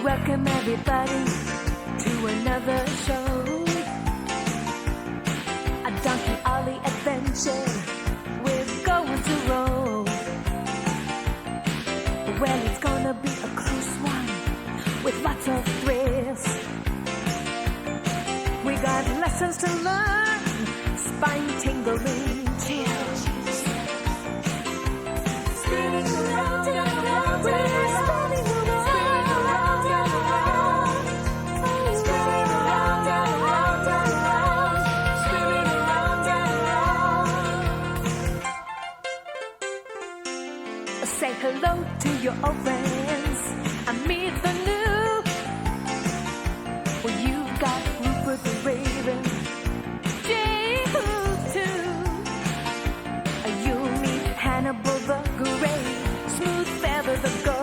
Welcome everybody to another show. A Donkey Ollie adventure. We're going to roll. Well, it's gonna be a close one with lots of thrills. We got lessons to learn, spine-tingling chills. Spinning around and around, we're spinning around and around. Spinning around and around and around. Spinning around and around. Say hello to your old friends and meet the new. Well, you've got Rupert the Raven, Jay-Hoo too. You'll meet Hannibal the Great, Smooth Feather the Goat.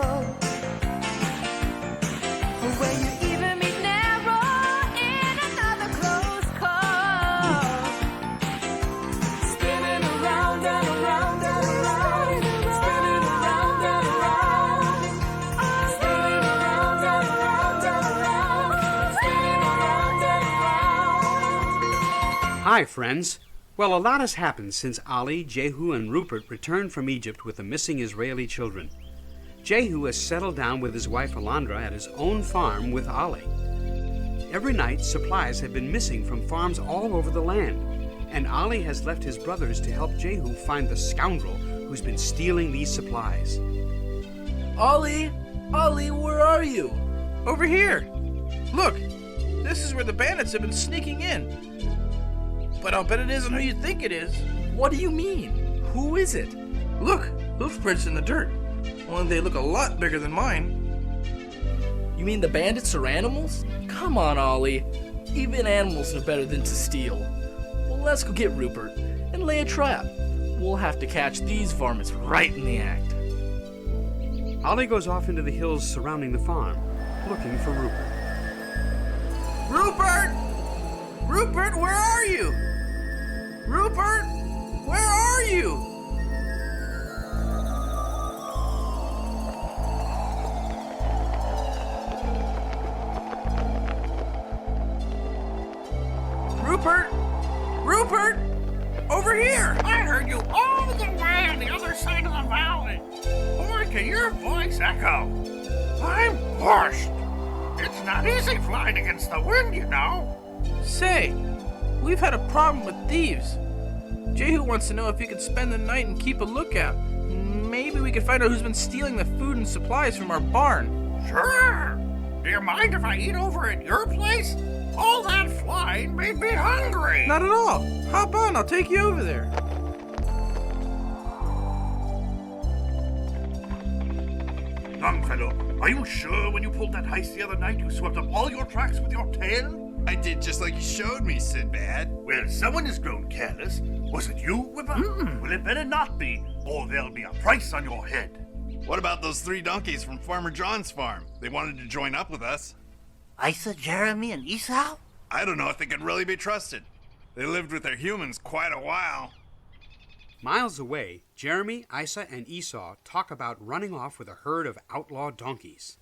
Well, you even meet Nero in another close call. Spinning around and around and around. Spinning around and around. Spinning around and around and around. Spinning around and around. Hi, friends. Well, a lot has happened since Ali, Jehu, and Rupert returned from Egypt with the missing Israeli children. Jehu has settled down with his wife Alondra at his own farm with Ali. Every night, supplies have been missing from farms all over the land, and Ali has left his brothers to help Jehu find the scoundrel who's been stealing these supplies. Ollie, where are you? Over here. Look, this is where the bandits have been sneaking in. But I'll bet it isn't who you think it is. What do you mean? Who is it? Look, hoof prints in the dirt. Only they look a lot bigger than mine. You mean the bandits are animals? Come on, Ollie. Even animals are better than to steal. Well, let's go get Rupert and lay a trap. We'll have to catch these varmints right in the act. Ali goes off into the hills surrounding the farm, looking for Rupert. Rupert! Rupert, where are you? Rupert, where are you? Rupert! Rupert! Over here! I heard you all the way on the other side of the valley. Boy, can your voice echo. I'm parched. It's not easy flying against the wind, you know. Say, we've had a problem with thieves. Jehu wants to know if you could spend the night and keep a lookout. Maybe we could find out who's been stealing the food and supplies from our barn. Sure. Do you mind if I eat over at your place? All that flying made me hungry. Not at all. Hop on, I'll take you over there. Longfellow, are you sure when you pulled that heist the other night you swept up all your tracks with your tail? I did just like you showed me, Sinbad. Well, someone has grown careless. Was it you, Whipper? Well, it better not be, or there'll be a price on your head. What about those 3 donkeys from Farmer John's farm? They wanted to join up with us. Isa, Jeremy, and Esau? I don't know if they can really be trusted. They lived with their humans quite a while. Miles away, Jeremy, Isa, and Esau talk about running off with a herd of outlaw donkeys.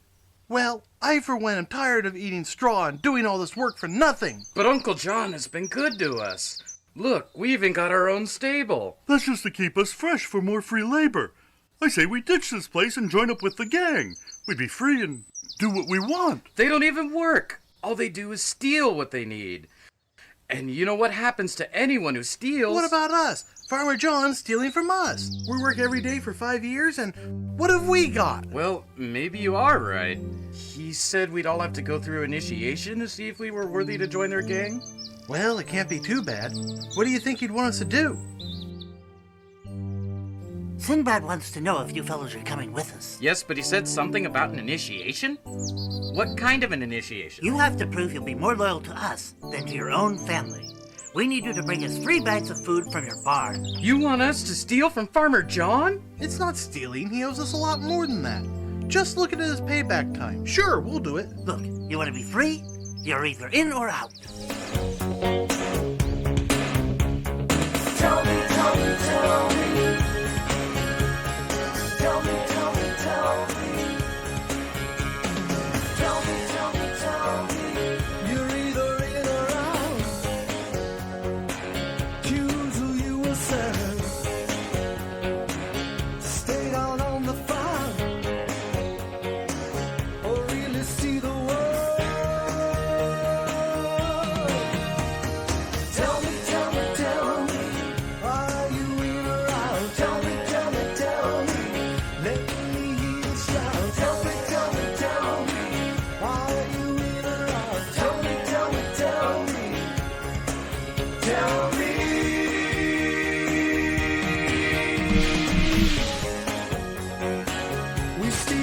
Well, I for one am tired of eating straw and doing all this work for nothing. But Uncle John has been good to us. Look, we even got our own stable. That's just to keep us fresh for more free labor. I say we ditch this place and join up with the gang. We'd be free and do what we want. They don't even work. All they do is steal what they need. And you know what happens to anyone who steals? What about us? Farmer John's stealing from us. We work every day for 5 years, and what have we got? Well, maybe you are right. He said we'd all have to go through initiation to see if we were worthy to join their gang. Well, it can't be too bad. What do you think he'd want us to do? Sinbad wants to know if you fellows are coming with us. Yes, but he said something about an initiation? What kind of an initiation? You have to prove you'll be more loyal to us than to your own family. We need you to bring us 3 bags of food from your barn. You want us to steal from Farmer John? It's not stealing. He owes us a lot more than that. Just look at his payback time. Sure, we'll do it. Look, you want to be free? You're either in or out. Tell me, tell me, tell me. Tell me, tell me, tell me. Tell me,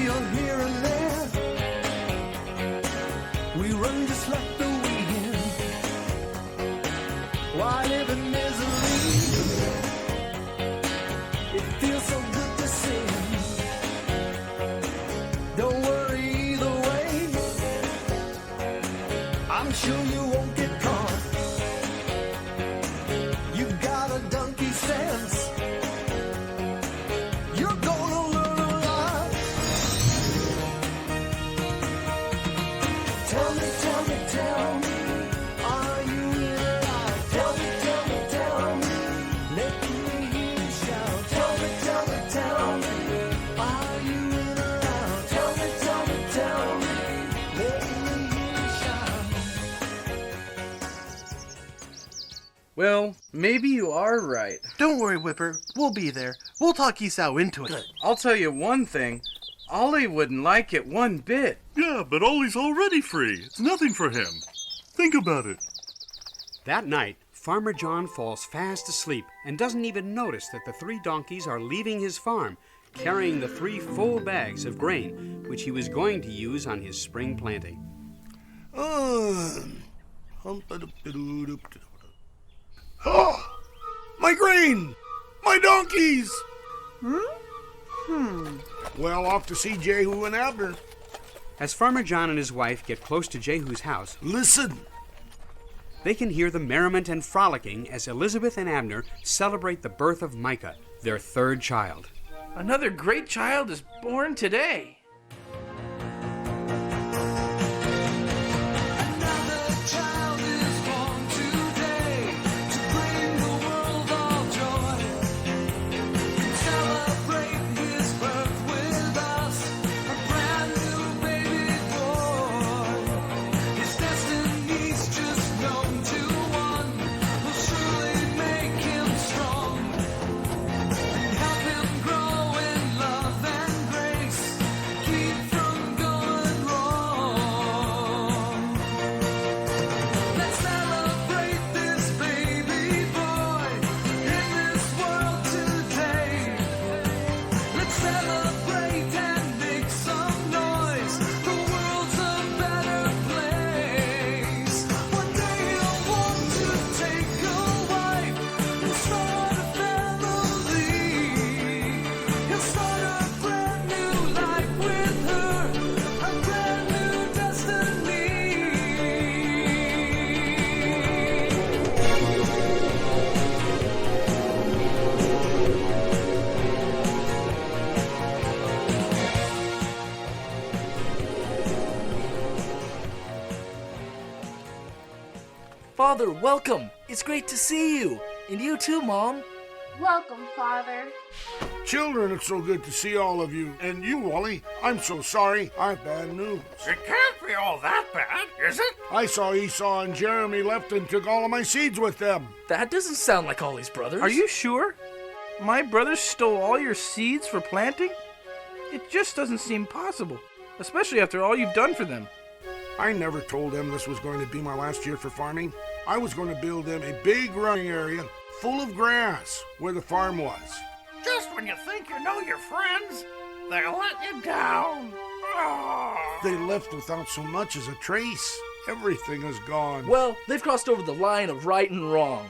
steal here and there. We run just like the wind. Why live in misery? It feels so good to sin. Don't worry either way. I'm sure you won't get caught. You got a donkey sense. You're gonna learn a lot. Tell me, are you in or out? Tell me, let me hear you shout. Tell me, are you in or out? Tell me, let me hear you shout. Well, maybe you are right. Don't worry, Whipper. We'll be there. We'll talk Esau into it. Good. I'll tell you one thing. Ollie wouldn't like it one bit. Yeah, but Ollie's already free. It's nothing for him. Think about it. That night, Farmer John falls fast asleep and doesn't even notice that the 3 donkeys are leaving his farm, carrying the 3 full bags of grain, which he was going to use on his spring planting. Oh, my grain! My donkeys! Well, off to see Jehu and Abner. As Farmer John and his wife get close to Jehu's house, Listen. they can hear the merriment and frolicking as Elizabeth and Abner celebrate the birth of Micah, their 3rd child. Another great child is born today. Another child is born today to bring the world all joy. Celebrate his birth with us, a brand new baby boy. His destiny's just known to one, will surely make him strong and help him grow in love and grace, keep from going wrong. Let's celebrate this baby boy in this world today. Let's celebrate and make some noise. The world's a better place. One day he'll want to take a wife and start a family. He'll start a brand new life with her, a brand new destiny. Father, welcome. It's great to see you. And you too, Mom. Welcome, Father. Children, it's so good to see all of you. And you, Wally, I'm so sorry. I have bad news. It can't be all that bad, is it? I saw Esau and Jeremy left and took all of my seeds with them. That doesn't sound like Ollie's brothers. Are you sure? My brothers stole all your seeds for planting? It just doesn't seem possible, especially after all you've done for them. I never told them this was going to be my last year for farming. I was going to build them a big running area full of grass where the farm was. Just when you think you know your friends, they let you down. Oh. They left without so much as a trace. Everything is gone. Well, they've crossed over the line of right and wrong.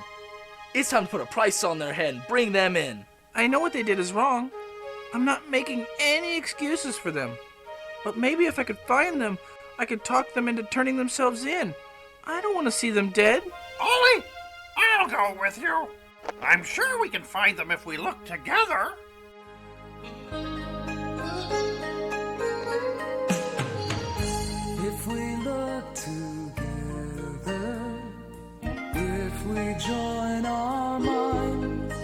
It's time to put a price on their head and bring them in. I know what they did is wrong. I'm not making any excuses for them. But maybe if I could find them, I could talk them into turning themselves in. I don't want to see them dead. Ollie, I'll go with you. I'm sure we can find them if we look together. If we look together, if we join our minds,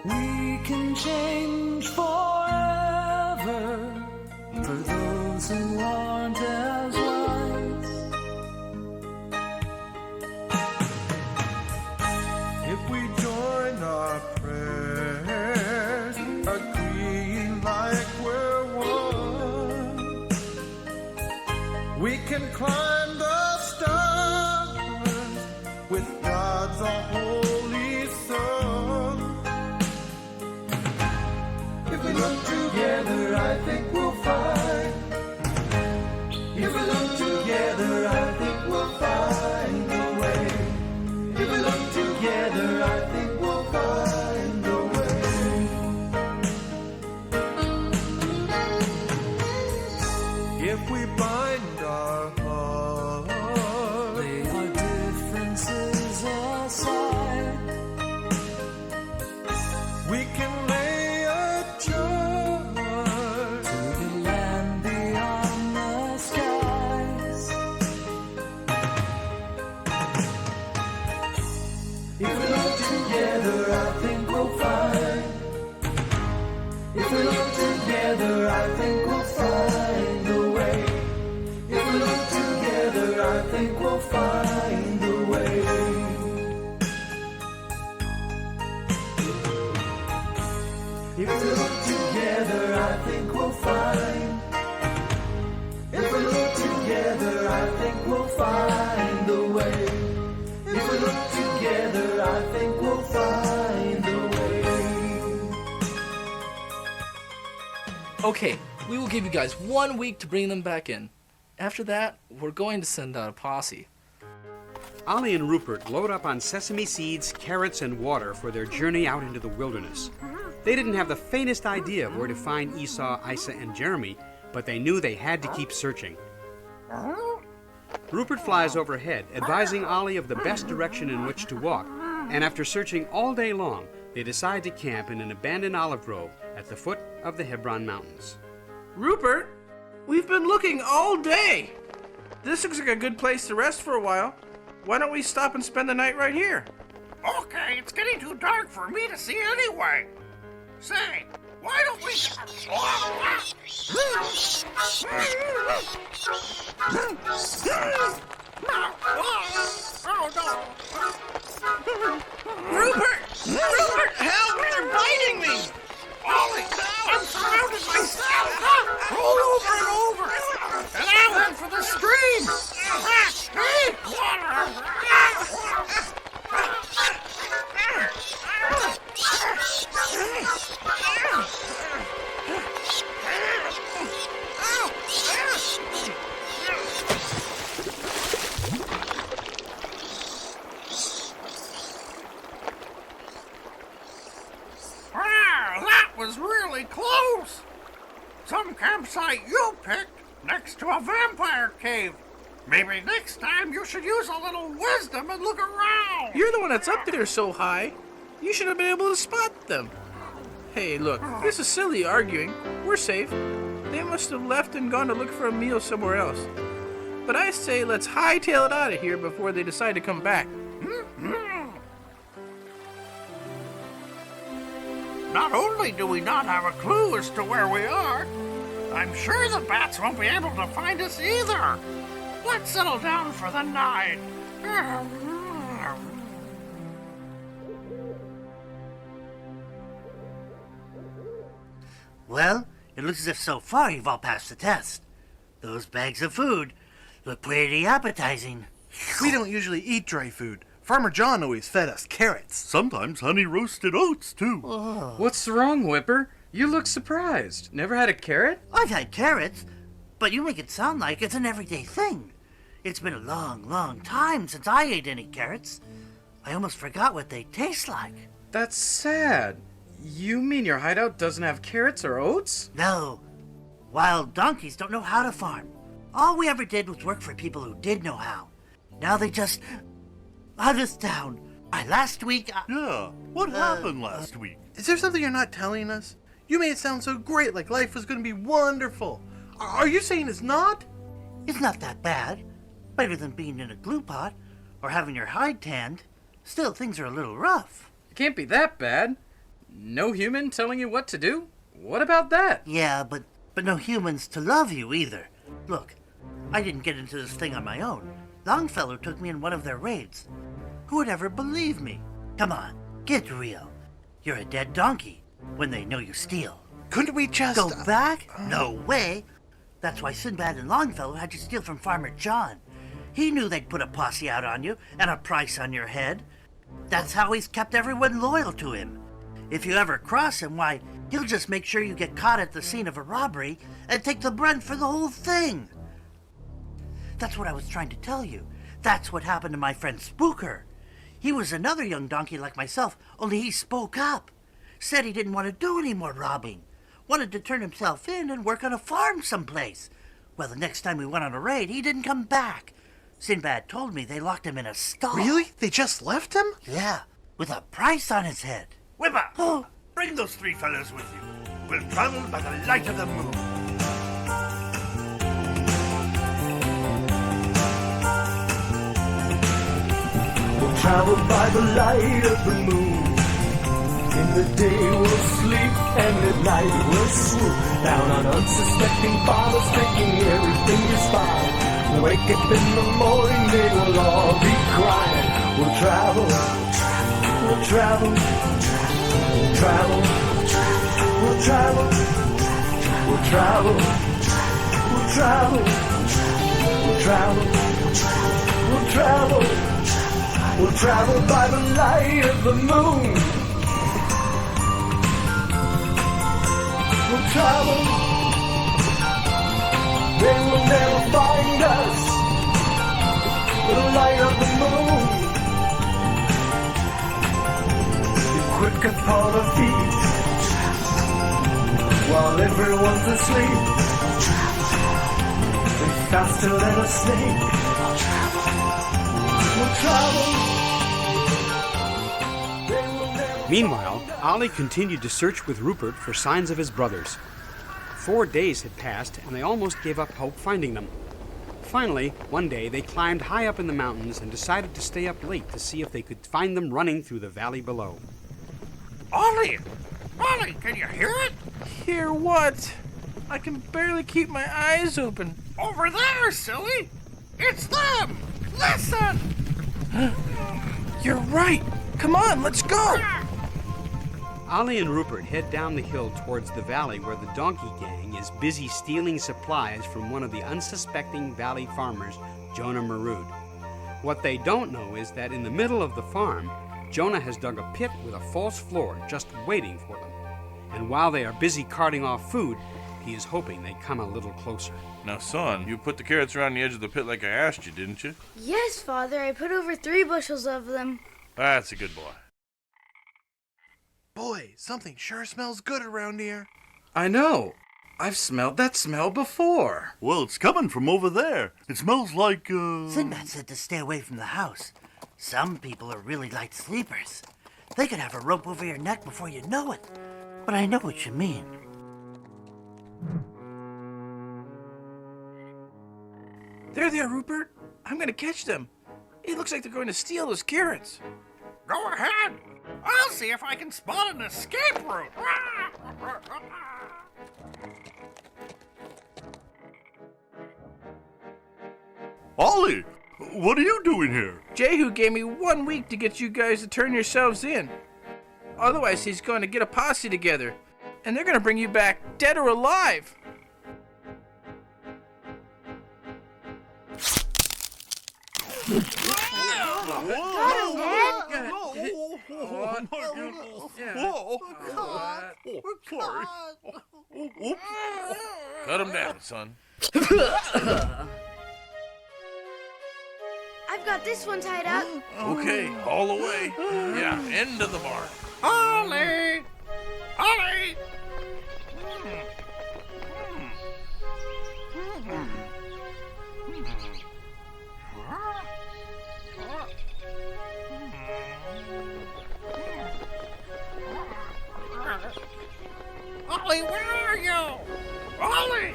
we can change forever for those who aren't as wise. If we join our prayers, agreeing like we're one, we can climb the stars with God's holy Son. If we look together, I think we'll think we'll find a way. If we look together, I think we'll find a way. If we look together, I think we'll find. If we look together, I think we'll find a way. If we look together, I think we'll find a way. Okay, we will give you guys 1 week to bring them back in. After that, we're going to send out a posse. Ollie and Rupert load up on sesame seeds, carrots, and water for their journey out into the wilderness. They didn't have the faintest idea of where to find Esau, Isa, and Jeremy, but they knew they had to keep searching. Rupert flies overhead, advising Ollie of the best direction in which to walk, and after searching all day long, they decide to camp in an abandoned olive grove at the foot of the Hebron Mountains. Rupert, we've been looking all day. This looks like a good place to rest for a while. Why don't we stop and spend the night right here? Okay, it's getting too dark for me to see anyway. Say, why don't we... Oh, no. Rupert! Rupert, help! They're biting me! Ollie, I'm surrounded myself. Roll over and over. And I'll head for the stream. That was really close. Some campsite you picked next to a vampire cave. Maybe next time you should use a little wisdom and look around. You're the one that's up there so high. You should have been able to spot them. Hey, look, this is silly arguing. We're safe. They must have left and gone to look for a meal somewhere else. But I say let's hightail it out of here before they decide to come back. Not only do we not have a clue as to where we are, I'm sure the bats won't be able to find us either. Let's settle down for the night. Well, it looks as if so far you've all passed the test. Those bags of food look pretty appetizing. We don't usually eat dry food. Farmer John always fed us carrots. Sometimes honey roasted oats, too. What's wrong, Whipper? You look surprised. Never had a carrot? I've had carrots, but you make it sound like it's an everyday thing. It's been a long, long time since I ate any carrots. I almost forgot what they taste like. That's sad. You mean your hideout doesn't have carrots or oats? No. Wild donkeys don't know how to farm. All we ever did was work for people who did know how. Now they just... hunt us down. Last week... Yeah, what happened last week? Is there something you're not telling us? You made it sound so great, like life was going to be wonderful. Are you saying it's not? It's not that bad. Better than being in a glue pot or having your hide tanned. Still, things are a little rough. It can't be that bad. No human telling you what to do? What about that? Yeah, but no humans to love you either. Look, I didn't get into this thing on my own. Longfellow took me in one of their raids. Who would ever believe me? Come on, get real. You're a dead donkey when they know you steal. Couldn't we just... Go back? No way. That's why Sinbad and Longfellow had you steal from Farmer John. He knew they'd put a posse out on you and a price on your head. That's how he's kept everyone loyal to him. If you ever cross him, why, he'll just make sure you get caught at the scene of a robbery and take the brunt for the whole thing. That's what I was trying to tell you. That's what happened to my friend Spooker. He was another young donkey like myself, only he spoke up. Said he didn't want to do any more robbing. Wanted to turn himself in and work on a farm someplace. Well, the next time we went on a raid, he didn't come back. Sinbad told me they locked him in a stall. Really? They just left him? Yeah, with a price on his head. Whipper, Oh, bring those three fellows with you. We'll travel by the light of the moon. We'll travel by the light of the moon In the day we'll sleep, and at night we'll swoop down on unsuspecting farmers, thinking everything is fine. Wake up in the morning, they will all be crying. We'll travel, we'll travel, we'll travel, we'll travel, we'll travel, we'll travel, we'll travel, we'll travel, we'll travel by the light of the moon. We'll travel, they will never find us. The light of the moon. Be quick upon our feet while everyone's asleep. Be faster than a snake. We'll travel. They will never. Meanwhile, Ollie continued to search with Rupert for signs of his brothers. 4 days had passed, and they almost gave up hope finding them. Finally, one day, they climbed high up in the mountains and decided to stay up late to see if they could find them running through the valley below. Ollie! Ollie, can you hear it? Hear what? I can barely keep my eyes open. Over there, silly! It's them! Listen! You're right. Come on, let's go. Ollie and Rupert head down the hill towards the valley where the donkey gang is busy stealing supplies from one of the unsuspecting valley farmers, Jonah Marood. What they don't know is that in the middle of the farm, Jonah has dug a pit with a false floor just waiting for them. And while they are busy carting off food, he is hoping they come a little closer. Now, son, you put the carrots around the edge of the pit like I asked you, didn't you? Yes, Father, I put over 3 bushels of them. That's a good boy. Boy, something sure smells good around here. I know. I've smelled that smell before. Well, it's coming from over there. It smells like, Sinbad said to stay away from the house. Some people are really light sleepers. They could have a rope over your neck before you know it. But I know what you mean. There they are, Rupert. I'm gonna catch them. It looks like they're going to steal those carrots. Go ahead! I'll see if I can spot an escape route! Ollie, what are you doing here? Jehu gave me 1 week to get you guys to turn yourselves in. Otherwise, he's going to get a posse together, and they're going to bring you back dead or alive. Cut him down, son. I've got this one tied up. Okay, all the way. Yeah, end of the mark. Ollie! Ollie! Ollie, where are you? Ollie!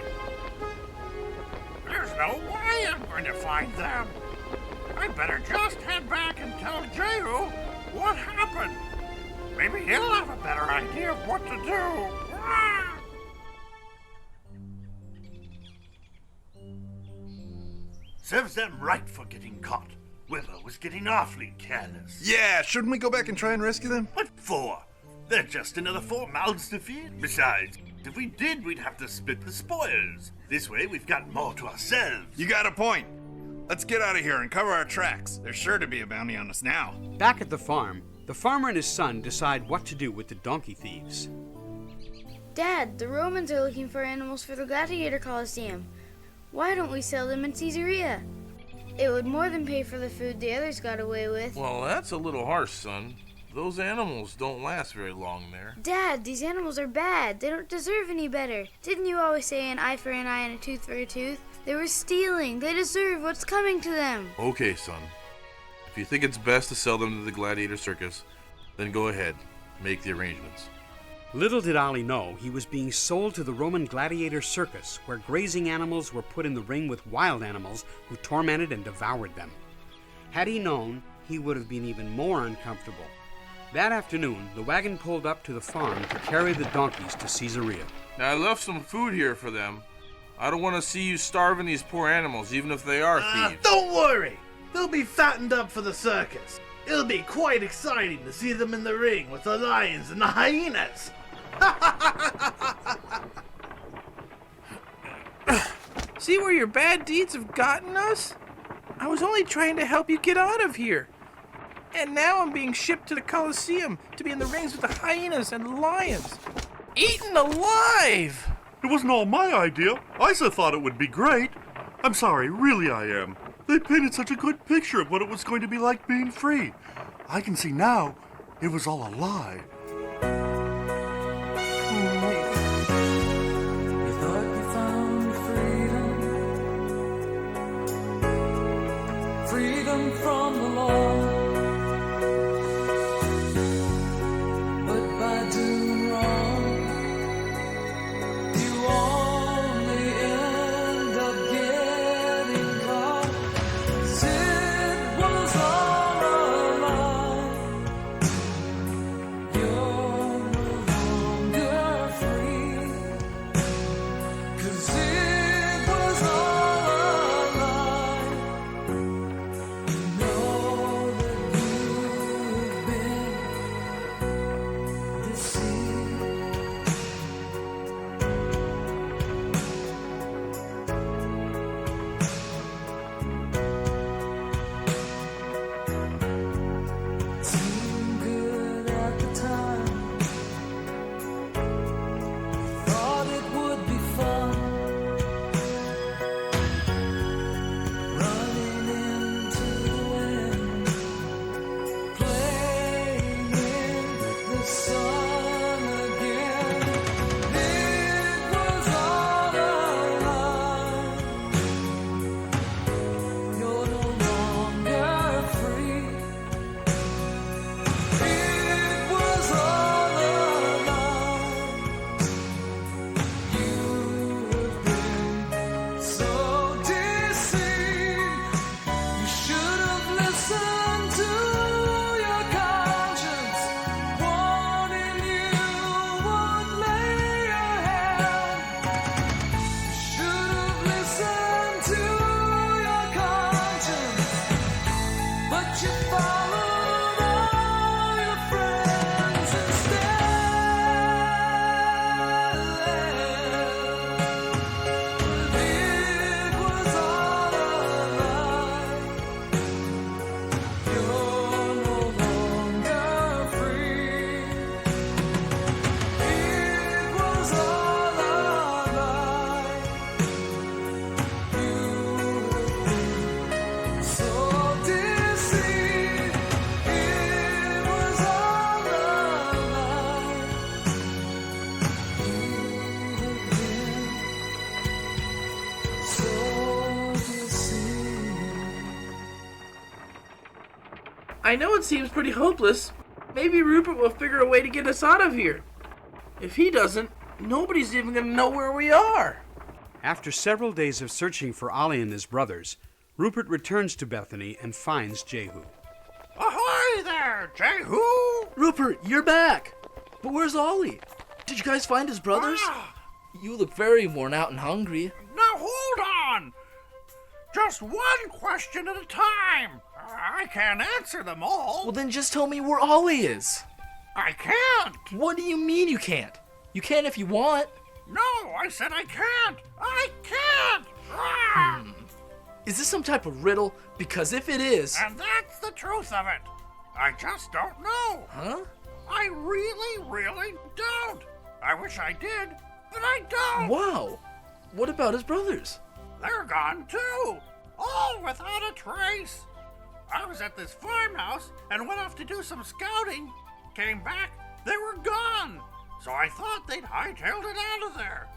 There's no way I'm going to find them. I better just head back and tell Jehu what happened. Maybe he'll have a better idea of what to do. Ah! Serves them right for getting caught. Willow was getting awfully careless. Yeah, shouldn't we go back and try and rescue them? What for? They're just another 4 mouths to feed. Besides, if we did, we'd have to split the spoils. This way, we've got more to ourselves. You got a point. Let's get out of here and cover our tracks. There's sure to be a bounty on us now. Back at the farm, the farmer and his son decide what to do with the donkey thieves. Dad, the Romans are looking for animals for the gladiator coliseum. Why don't we sell them in Caesarea? It would more than pay for the food the others got away with. Well, that's a little harsh, son. Those animals don't last very long there. Dad, these animals are bad. They don't deserve any better. Didn't you always say an eye for an eye and a tooth for a tooth? They were stealing. They deserve what's coming to them. Okay, son. If you think it's best to sell them to the gladiator circus, then go ahead. Make the arrangements. Little did Ollie know he was being sold to the Roman gladiator circus, where grazing animals were put in the ring with wild animals who tormented and devoured them. Had he known, he would have been even more uncomfortable. That afternoon, the wagon pulled up to the farm to carry the donkeys to Caesarea. Now, I left some food here for them. I don't want to see you starving these poor animals, even if they are thieves. Don't worry! They'll be fattened up for the circus. It'll be quite exciting to see them in the ring with the lions and the hyenas. See where your bad deeds have gotten us? I was only trying to help you get out of here. And now I'm being shipped to the Colosseum to be in the rings with the hyenas and lions. Eaten alive! It wasn't all my idea. Isa thought it would be great. I'm sorry, really I am. They painted such a good picture of what it was going to be like being free. I can see now it was all a lie. You thought you found freedom, freedom from the law. But by doing wrong, you only end up getting caught. 'Cause it was all a lie. You're no longer free. 'Cause it was all a lie. You know that you've been deceived. Seemed good at the time. Thought it would be fun. Running into the wind, playing in the sun again. It was all a lie. You're no longer free. It was all a lie. You have been so deceived. You should have listened to your conscience, warning you would lay your hand. You should have listened to your conscience, but you followed all your friends instead. It was all a lie. You're no longer free. It was all a lie. You have been so deceived. It was all a lie. You have been so deceived. I know it seems pretty hopeless. Maybe Rupert will figure a way to get us out of here. If he doesn't, nobody's even gonna know where we are. After several days of searching for Ollie and his brothers, Rupert returns to Bethany and finds Jehu. Ahoy there, Jehu! Rupert, you're back! But where's Ollie? Did you guys find his brothers? You look very worn out and hungry. Now hold on! Just one question at a time. I can't answer them all. Well, then just tell me where Ollie is. I can't. What do you mean you can't? You can if you want. No, I said I can't. I can't. Ah! Is this some type of riddle? Because if it is... And that's the truth of it. I just don't know. Huh? I really, really don't. I wish I did, but I don't. Wow. What about his brothers? They're gone too. All without a trace. I was at this farmhouse and went off to do some scouting. Came back, they were gone. So I thought they'd hightailed it out of there.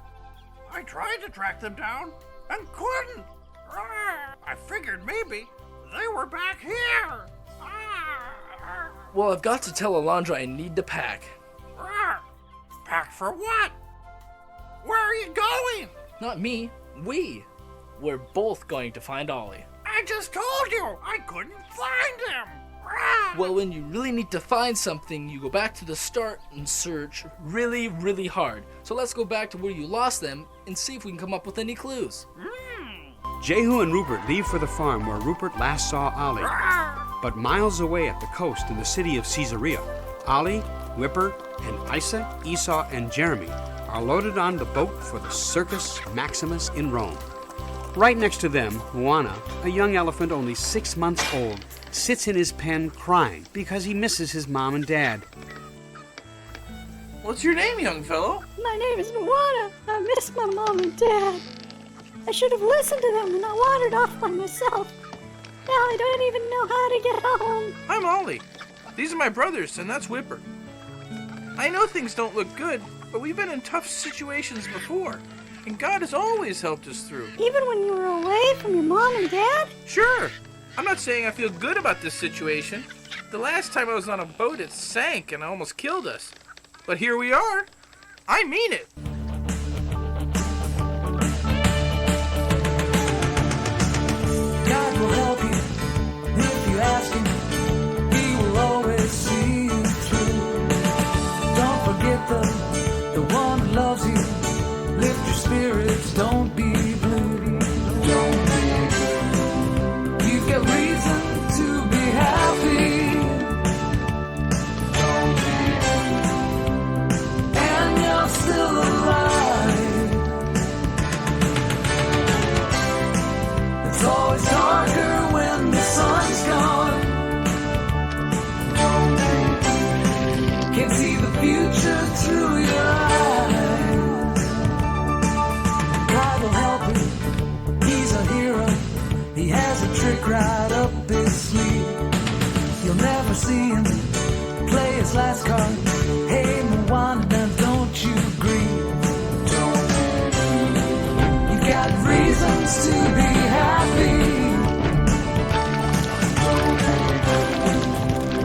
I tried to track them down and couldn't. I figured maybe they were back here. Well, I've got to tell Alondra I need to pack. Pack for what? Where are you going? Not me. We. We're both going to find Ollie. I just told you I couldn't find him. Well, when you really need to find something, you go back to the start and search really, really hard. So let's go back to where you lost them and see if we can come up with any clues. Jehu and Rupert leave for the farm where Rupert last saw Ollie. But miles away at the coast in the city of Caesarea, Ollie, Whipper, and Isa, Esau, and Jeremy are loaded on the boat for the Circus Maximus in Rome. Right next to them, Moana, a young elephant only 6 months old, sits in his pen crying because he misses his mom and dad. What's your name, young fellow? My name is Moana. I miss my mom and dad. I should have listened to them and not wandered off by myself. Now I don't even know how to get home. I'm Ollie. These are my brothers, and that's Whipper. I know things don't look good, but we've been in tough situations before, and God has always helped us through. Even when you were away from your mom and dad? Sure. I'm not saying I feel good about this situation. The last time I was on a boat, it sank and almost killed us. But here we are. I mean it. God will help you if you ask Him. He will always see you through. Don't forget the one who loves you. Lift your spirits, don't be blue. Don't be blue. You've got reason to be happy. Don't be blue. And you're still alive. It's always darker when the sun's gone. Can't see the future through your eyes. God will help you. He's a hero. He has a trick right up his sleeve. You'll never see him play his last card. Hey, Moana, now don't you grieve. Don't grieve. You've got reasons to be happy.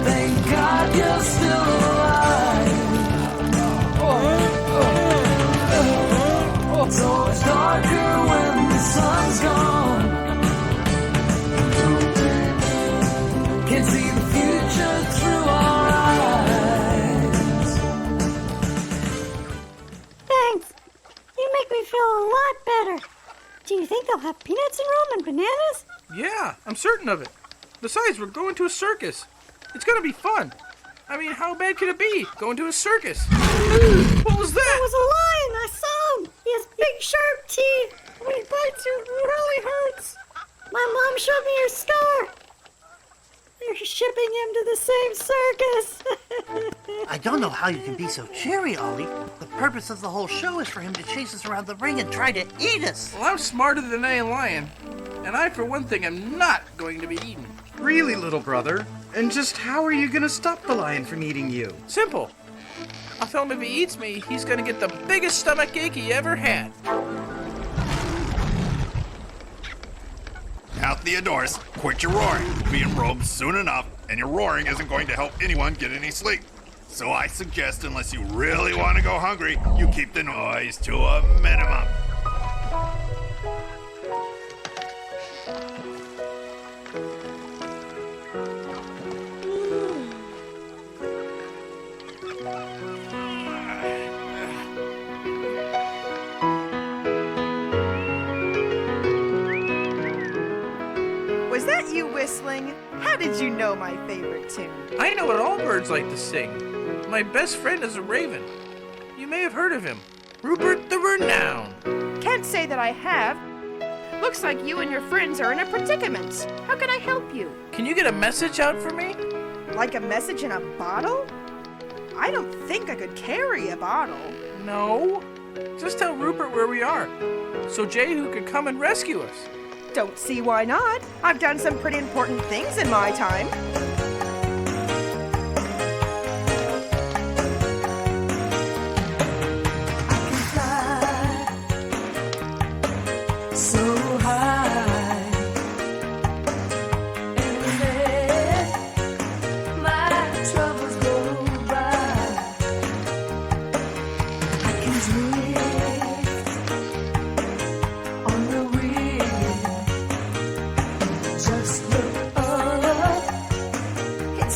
Thank God you're still alive. It's always darker when the sun's gone. Can't see the future through our eyes. Thanks. You make me feel a lot better. Do you think they'll have peanuts in Rome and bananas? Yeah, I'm certain of it. Besides, we're going to a circus. It's gonna be fun. I mean, how bad could it be, going to a circus? What was that? That was a lion. I saw him. He has big, sharp teeth. When he bites you, it really hurts. My mom showed me her scar. They're shipping him to the same circus. I don't know how you can be so cheery, Ollie. The purpose of the whole show is for him to chase us around the ring and try to eat us. Well, I'm smarter than a lion, and I, for one thing, am not going to be eaten. Really, little brother? And just how are you gonna stop the lion from eating you? Simple. I'll tell him if he eats me, he's gonna get the biggest stomach ache he ever had. Now, Theodorus, quit your roaring. We'll be in Rome soon enough, and your roaring isn't going to help anyone get any sleep. So I suggest, unless you really want to go hungry, you keep the noise to a minimum. Was that you whistling? How did you know my favorite tune? I know what all birds like to sing. My best friend is a raven. You may have heard of him. Rupert the Renowned. Can't say that I have. Looks like you and your friends are in a predicament. How can I help you? Can you get a message out for me? Like a message in a bottle? I don't think I could carry a bottle. No. Just tell Rupert where we are, so Jehu could come and rescue us. Don't see why not. I've done some pretty important things in my time. So high and let my troubles go by. I can drift on the wind. Just look up, it's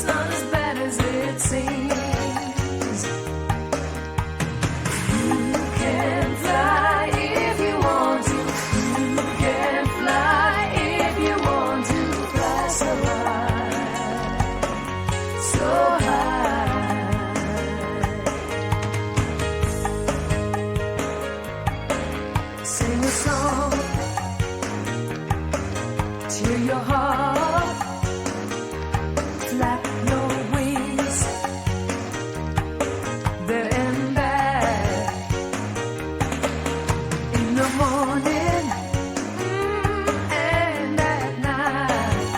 your heart. Flap your wings, there and back. In the morning and at night,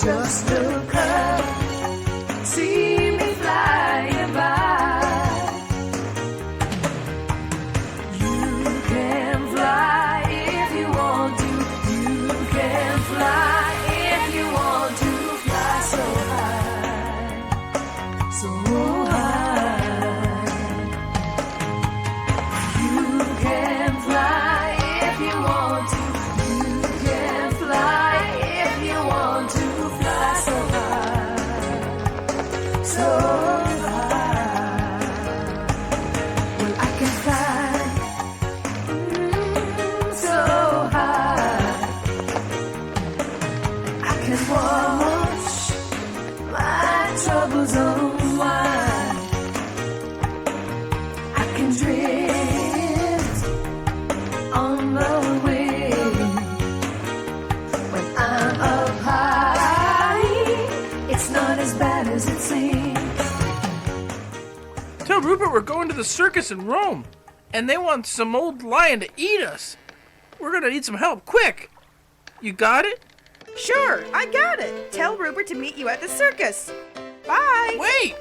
just look up, see me flying by. You can fly if you want to. You can fly if you want to. Fly so high, so high. You can fly if you want to. You can fly if you want to. Fly so high, so high. Well, I can fly so high. I can watch my troubles unwind. I can drift on the wind. When I'm up high, it's not as bad as it seems. Tell Rupert we're going to the circus in Rome, and they want some old lion to eat us. We're gonna need some help, quick. You got it? Sure, I got it. Tell Rupert to meet you at the circus. Bye. Wait!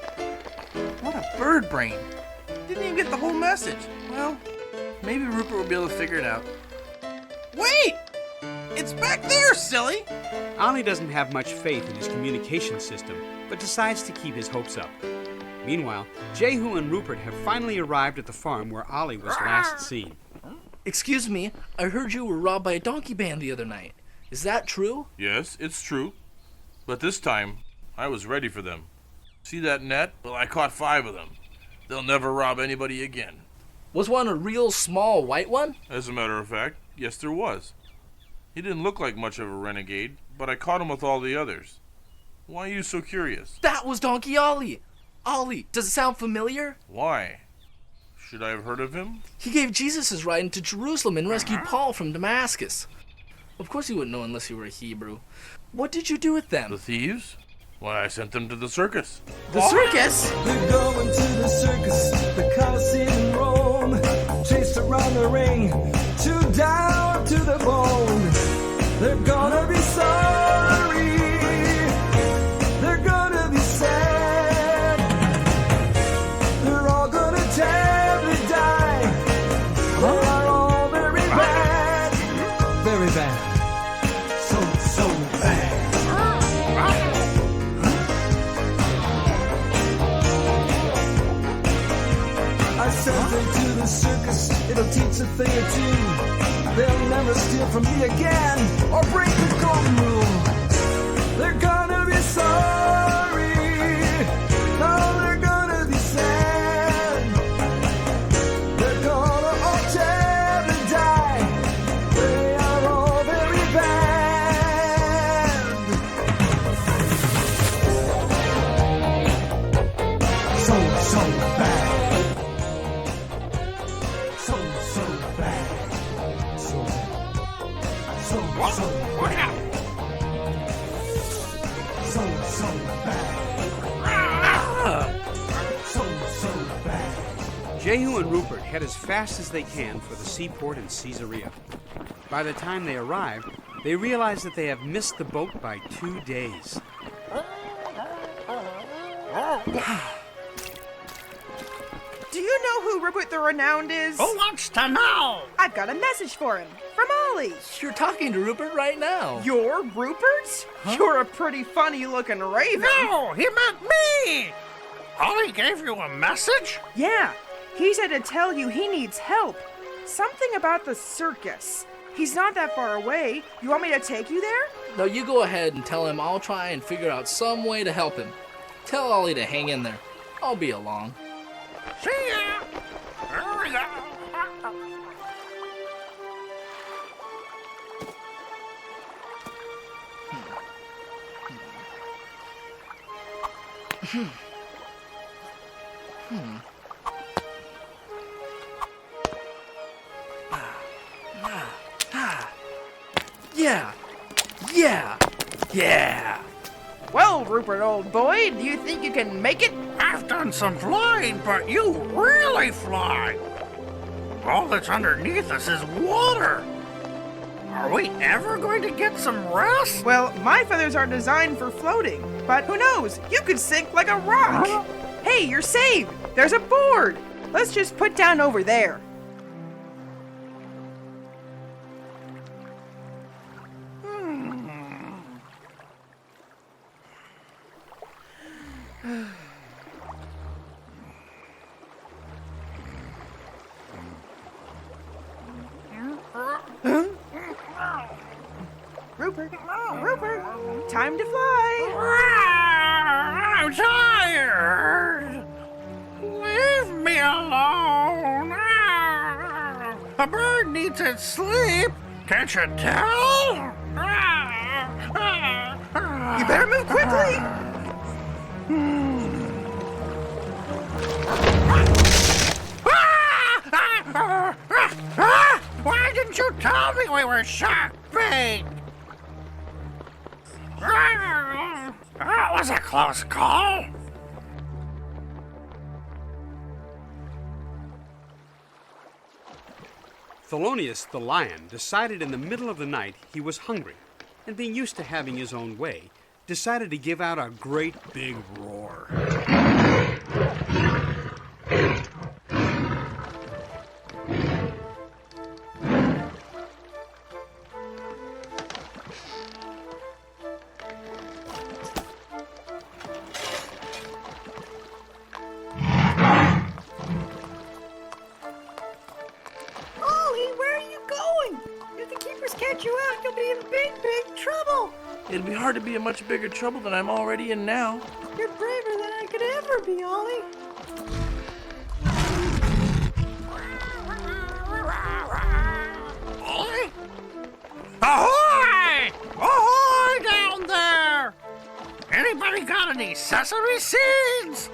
What a bird brain. Didn't even get the whole message. Well, maybe Rupert will be able to figure it out. Wait! It's back there, silly! Ollie doesn't have much faith in his communication system, but decides to keep his hopes up. Meanwhile, Jehu and Rupert have finally arrived at the farm where Ollie was last seen. Excuse me, I heard you were robbed by a donkey band the other night. Is that true? Yes, it's true. But this time, I was ready for them. See that net? Well, I caught 5 of them. They'll never rob anybody again. Was one a real small white one? As a matter of fact, yes, there was. He didn't look like much of a renegade, but I caught him with all the others. Why are you so curious? That was Donkey Ollie! Ollie, does it sound familiar? Why? Should I have heard of him? He gave Jesus his ride into Jerusalem and rescued Paul from Damascus. Of course he wouldn't know unless he were a Hebrew. What did you do with them? The thieves? Why, I sent them to the circus. The circus? They're going to the circus, the Colosseum in Rome. Chased around the ring, chewed down to the bone. They're gonna be sorry. They're gonna be sad. They're all gonna terribly die. They are all very bad. Very bad. So bad. I sent them to the circus, it'll teach a thing or two. They'll never steal from me again, or break the golden rule. They're gonna be sorry, no, they're gonna be sad. They're gonna all terribly die, they are all very bad. So bad. So bad. So bad. So bad. So bad. Jehu and Rupert head as fast as they can for the seaport in Caesarea. By the time they arrive, they realize that they have missed the boat by 2 days. Do you know who Rupert the Renowned is? Who wants to know? I've got a message for him. From Ollie. You're talking to Rupert right now. You're Rupert? You're a pretty funny-looking raven. No, he meant me! Ollie gave you a message? Yeah, he said to tell you he needs help. Something about the circus. He's not that far away. You want me to take you there? No, you go ahead and tell him I'll try and figure out some way to help him. Tell Ollie to hang in there. I'll be along. See ya! Yeah, Yeah! Yeah! Well, Rupert, old boy, do you think you can make it? I've done some flying, but you really fly. All that's underneath us is water. Are we ever going to get some rest? Well, my feathers are designed for floating, but who knows? You could sink like a rock. Huh? Hey, you're saved. There's a board. Let's just put down over there. Rupert, time to fly. I'm tired. Leave me alone. A bird needs its sleep. Can't you tell? You better move quickly. Why didn't you tell me we were shark bait? That was a close call. Thelonious the lion decided in the middle of the night he was hungry, and being used to having his own way, decided to give out a great big roar. Catch you out, you'll be in big, big trouble. It'd be hard to be in much bigger trouble than I'm already in now. You're braver than I could ever be, Ollie. Ollie? Ahoy! Ahoy down there! Anybody got any sesame seeds?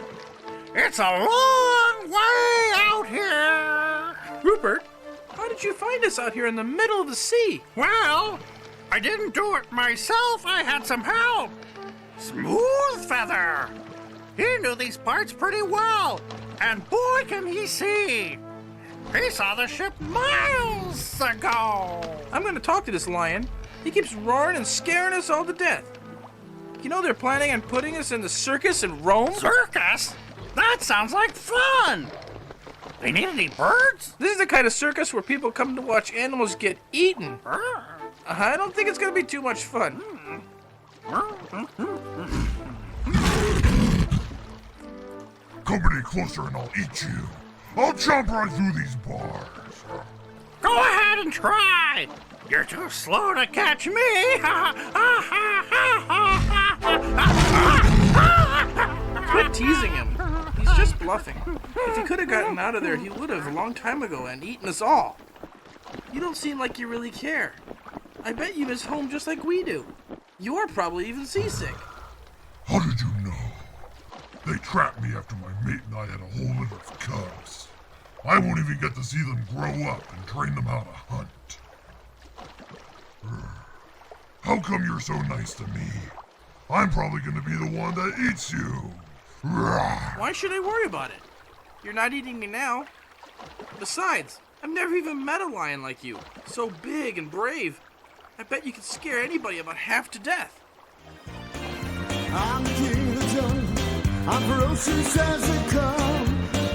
It's a long way out here. Rupert, how did you find us out here in the middle of the sea? Well, I didn't do it myself. I had some help. Smooth Feather. He knew these parts pretty well, and boy can he see. He saw the ship miles ago. I'm going to talk to this lion. He keeps roaring and scaring us all to death. You know they're planning on putting us in the circus in Rome? Circus? That sounds like fun. They need any birds? This is the kind of circus where people come to watch animals get eaten. I don't think it's going to be too much fun. Come any closer and I'll eat you. I'll jump right through these bars. Go ahead and try. You're too slow to catch me. Quit teasing him. He's just bluffing. If he could have gotten out of there, he would have a long time ago and eaten us all. You don't seem like you really care. I bet you miss home just like we do. You're probably even seasick. How did you know? They trapped me after my mate and I had a whole litter of cubs. I won't even get to see them grow up and train them how to hunt. How come you're so nice to me? I'm probably going to be the one that eats you. Why should I worry about it? You're not eating me now. Besides, I've never even met a lion like you. So big and brave. I bet you could scare anybody about half to death. I'm the king of the jungle. I'm ferocious as they come.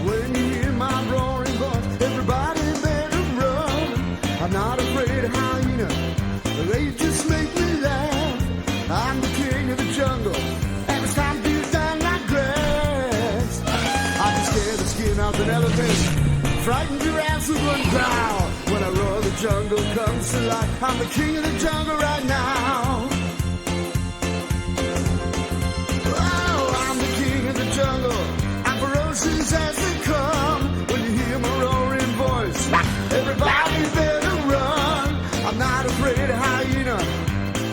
When you hear my roaring voice, everybody better run. I'm not afraid of hyena. They just make me laugh. I'm the king of the jungle, and it's time to down like grass. I can scare the skin off an elephant, frighten giraffes with one growl. When I roar, the jungle comes to life. I'm the king of the jungle right now. Jungle, I'm ferocious as they come. When you hear my roaring voice, everybody better run. I'm not afraid of hyena,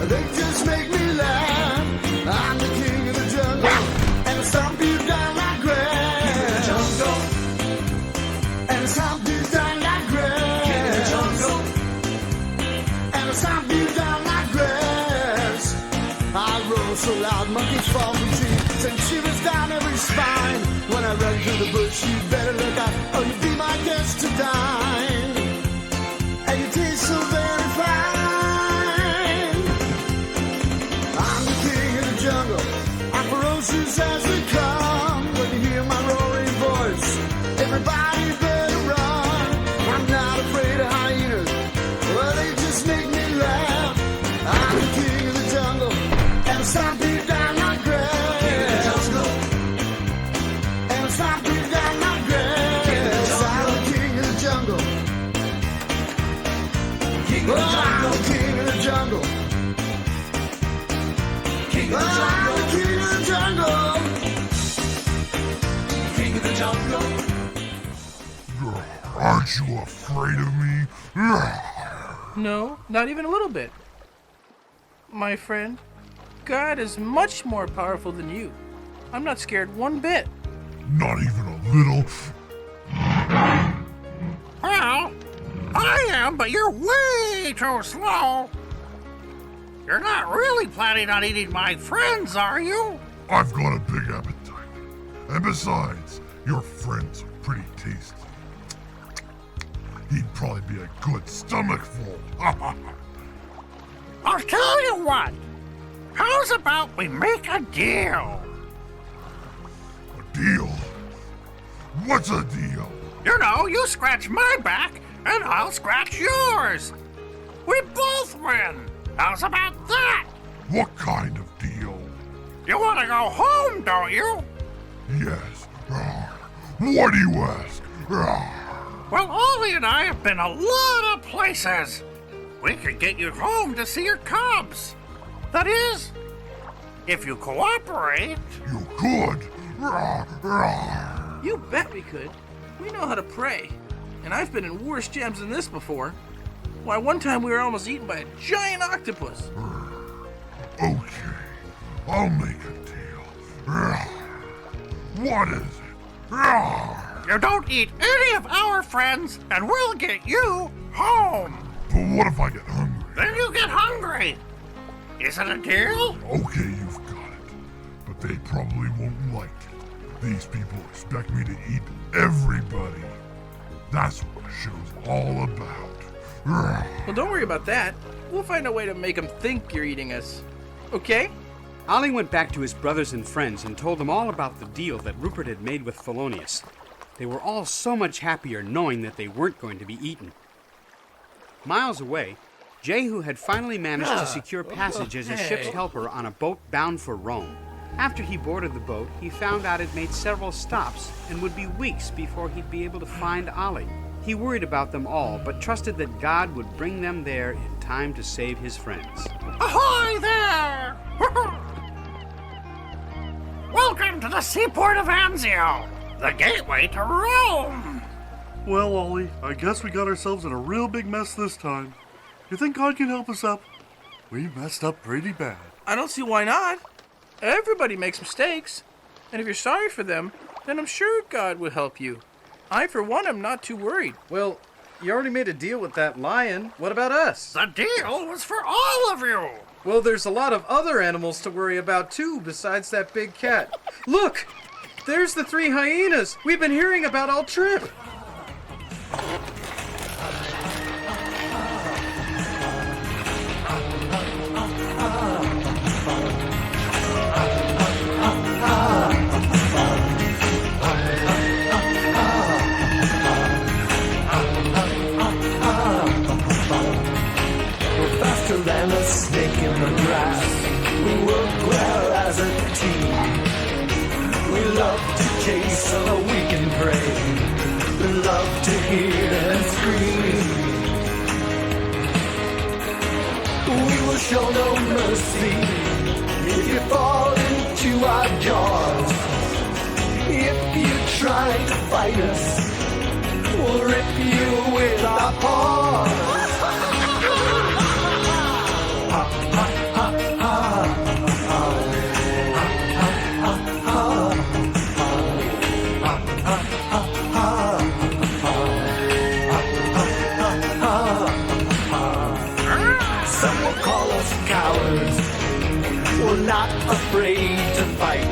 they just make me laugh. I'm the king of the jungle, and I stomp you down like grass. Jungle, and I stomp you down like grass. Jungle, and I stomp you down like grass. leaves fall from trees, send shivers down every spine. When I run through the bush, you better look out, or you'll be my guest to dine. And you taste so very fine. I'm the king of the jungle, I'm ferocious as they come. When you hear my roaring voice, everybody better run. I'm not afraid of hyenas, well, they just make me laugh. I'm the king of the jungle, and stomping down my grass. And stomping down my grass. I'm the king of the jungle. I'm the king of the jungle. I'm the king of the jungle. King of the jungle. Aren't you afraid of me? No, not even a little bit. My friend, God is much more powerful than you. I'm not scared one bit. Not even a little. Well, I am, but you're way too slow. You're not really planning on eating my friends, are you? I've got a big appetite. And besides, your friends are pretty tasty. He'd probably be a good stomachful. I'll tell you what. How's about we make a deal? A deal? What's a deal? You know, you scratch my back, and I'll scratch yours. We both win. How's about that? What kind of deal? You want to go home, don't you? Yes. What do you ask? Well, Ollie and I have been a lot of places. We could get you home to see your cubs. That is, if you cooperate. You could? You bet we could. We know how to pray. And I've been in worse jams than this before. Why, one time we were almost eaten by a giant octopus. Okay, I'll make a deal. What is it? You don't eat any of our friends, and we'll get you home. But what if I get hungry? Then you get hungry. Is it a deal? Okay, you've got it. But they probably won't like it. These people expect me to eat everybody. That's what the show's all about. Well, don't worry about that. We'll find a way to make them think you're eating us. Okay? Ollie went back to his brothers and friends and told them all about the deal that Rupert had made with Felonius. They were all so much happier knowing that they weren't going to be eaten. Miles away, Jehu had finally managed to secure passage as a ship's helper on a boat bound for Rome. After he boarded the boat, he found out it made several stops and would be weeks before he'd be able to find Ollie. He worried about them all, but trusted that God would bring them there in time to save his friends. Ahoy there! Welcome to the seaport of Anzio, the gateway to Rome. Well, Ollie, I guess we got ourselves in a real big mess this time. You think God can help us up? We messed up pretty bad. I don't see why not. Everybody makes mistakes. And if you're sorry for them, then I'm sure God will help you. I, for one, am not too worried. Well, you already made a deal with that lion. What about us? The deal was for all of you. Well, there's a lot of other animals to worry about, too, besides that big cat. Look! There's the 3 hyenas we've been hearing about all trip. Than a snake in the grass, we work well as a team. We love to chase so we can pray. We love to hear and scream. We will show no mercy if you fall into our jaws. If you try to fight us, we'll rip you with our paws. we're not afraid to fight.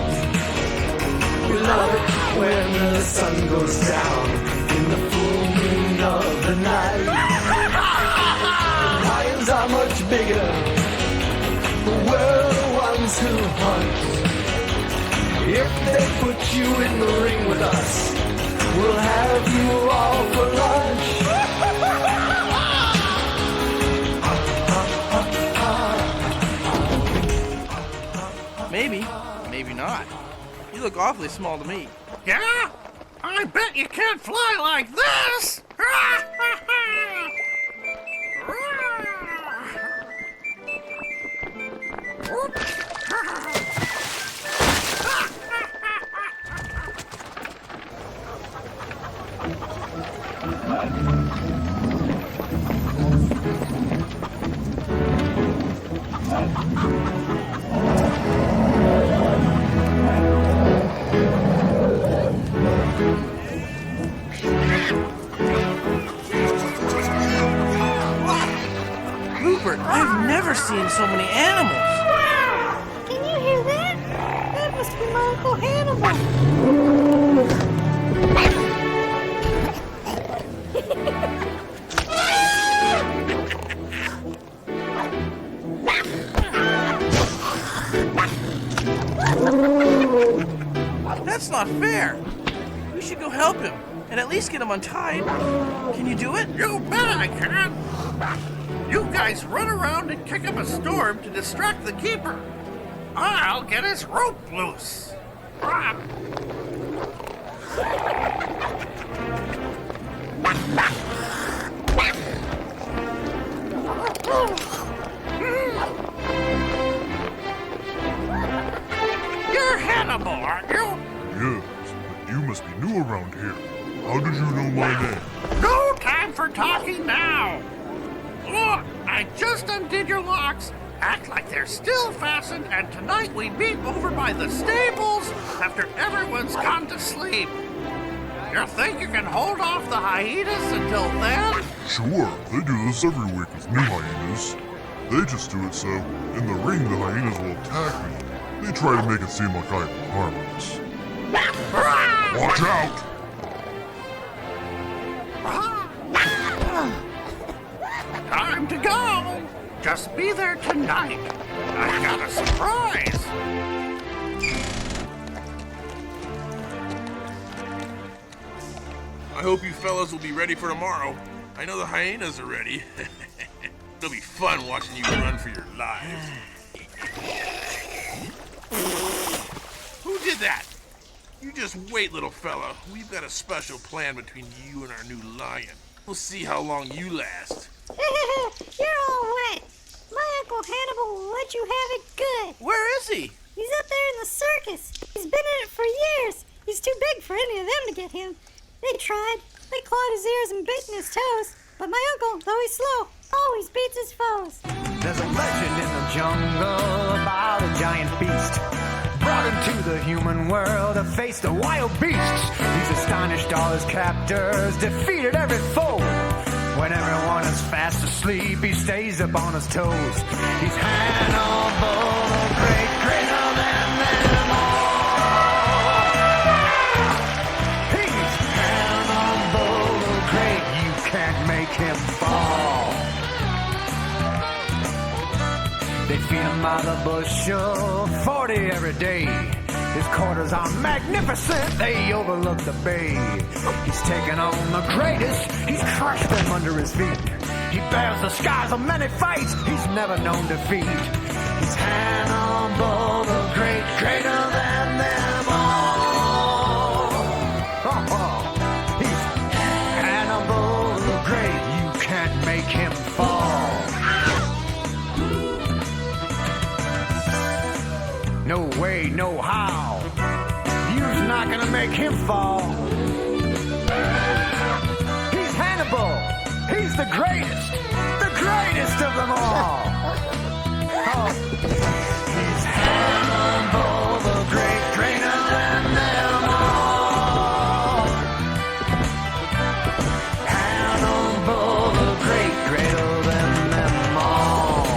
We love it when the sun goes down in the full moon of the night. Lions are much bigger, we're the ones who hunt. If they put you in the ring with us, we'll have you all for lunch. Maybe, maybe not. You look awfully small to me. Yeah? I bet you can't fly like this! Rupert, I've never seen so many animals. Wow! Can you hear that? That must be my Uncle Hannibal. That's not fair. We should go help him and at least get him untied. Can you do it? You bet I can! You guys run around and kick up a storm to distract the keeper. I'll get his rope loose. You're Hannibal, aren't you? Yes, but you must be new around here. How did you know my name? No time for talking now. Look, I just undid your locks. Act like they're still fastened, and tonight we meet over by the stables after everyone's gone to sleep. You think you can hold off the hyenas until then? Sure, they do this every week with new hyenas. They just do it so, in the ring, the hyenas will attack me. They try to make it seem like I'm harmless. Watch out! Time to go! Just be there tonight. I've got a surprise. I hope you fellas will be ready for tomorrow. I know the hyenas are ready. It'll be fun watching you run for your lives. Who did that? You just wait, little fella. We've got a special plan between you and our new lion. We'll see how long you last. You're all wet. My Uncle Hannibal will let you have it good. Where is he? He's up there in the circus. He's been in it for years. He's too big for any of them to get him. They tried. They clawed his ears and bitten his toes. But my uncle, though he's slow, always beats his foes. There's a legend in the jungle about a giant beast brought into the human world to face the wild beasts. He's astonished all his captors, defeated every foe. When everyone is fast asleep, he stays up on his toes. He's Hannibal, great, greater than them all. He's Hannibal, great, you can't make him fall. They feed him by the bushel, 40 every day. His quarters are magnificent, they overlook the bay. He's taken on the greatest, he's crushed them under his feet. He bears the scars of many fights, he's never known defeat. He's Hannibal the Great, greater than them all. He's Hannibal the Great, you can't make him fall. No way, no how. You're not gonna make him fall. He's Hannibal. He's the greatest of them all. Oh. He's Hannibal, the great, greater than them all. Hannibal, the great, greater than them all.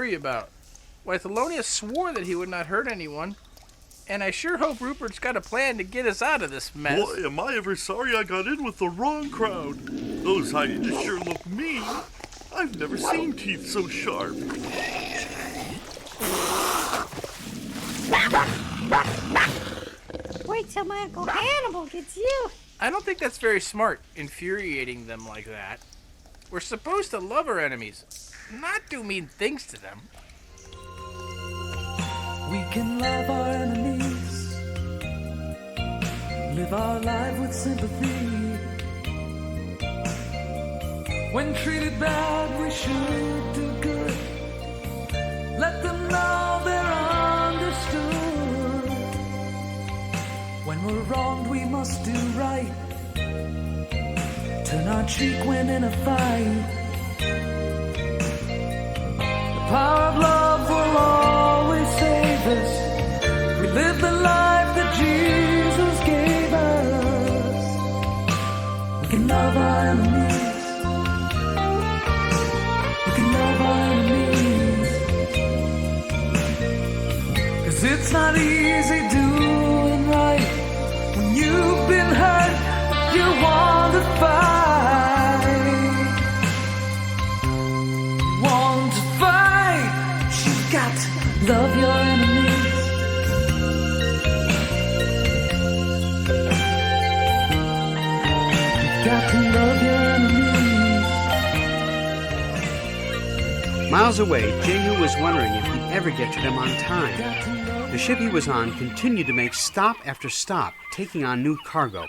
worry about? Why, Thelonious swore that he would not hurt anyone. And I sure hope Rupert's got a plan to get us out of this mess. Boy, am I ever sorry I got in with the wrong crowd. Those hyenas sure look mean. I've never seen teeth so sharp. Wait till my Uncle Hannibal gets you. I don't think that's very smart, infuriating them like that. We're supposed to love our enemies, not do mean things to them. We can love our enemies, live our life with sympathy. When treated bad, we should do good. Let them know they're understood. When we're wronged, we must do right. Turn our cheek when in a fight. The power of love will always save us. We live the life that Jesus gave us. We can love our enemies. We can love our enemies. 'Cause it's not easy doing right when you've been hurt. You want to fight. You want to fight. You've got to love your enemies. You've got to love your enemies. Miles away, Jehu was wondering if he'd ever get to them on time. The ship he was on continued to make stop after stop, taking on new cargo.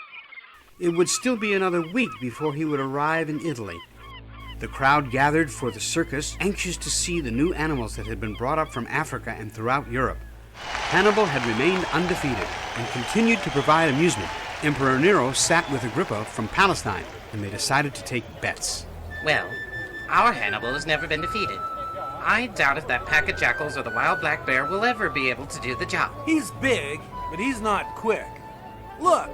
It would still be another week before he would arrive in Italy. The crowd gathered for the circus, anxious to see the new animals that had been brought up from Africa and throughout Europe. Hannibal had remained undefeated and continued to provide amusement. Emperor Nero sat with Agrippa from Palestine, and they decided to take bets. Well, our Hannibal has never been defeated. I doubt if that pack of jackals or the wild black bear will ever be able to do the job. He's big, but he's not quick. Look,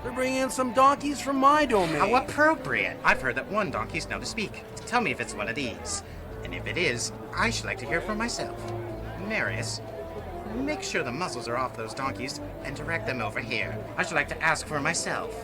they're bringing in some donkeys from my domain. How appropriate. I've heard that one donkey's known to speak. Tell me if it's one of these. And if it is, I should like to hear for myself. Marius, make sure the muzzles are off those donkeys and direct them over here. I should like to ask for myself.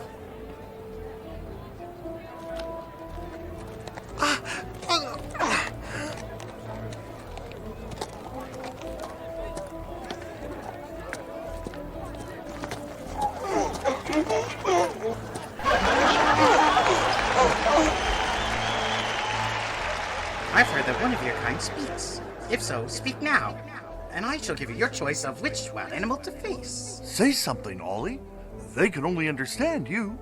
I've heard that one of your kind speaks. If so, speak now, and I shall give you your choice of which wild animal to face. Say something, Ollie. They can only understand you.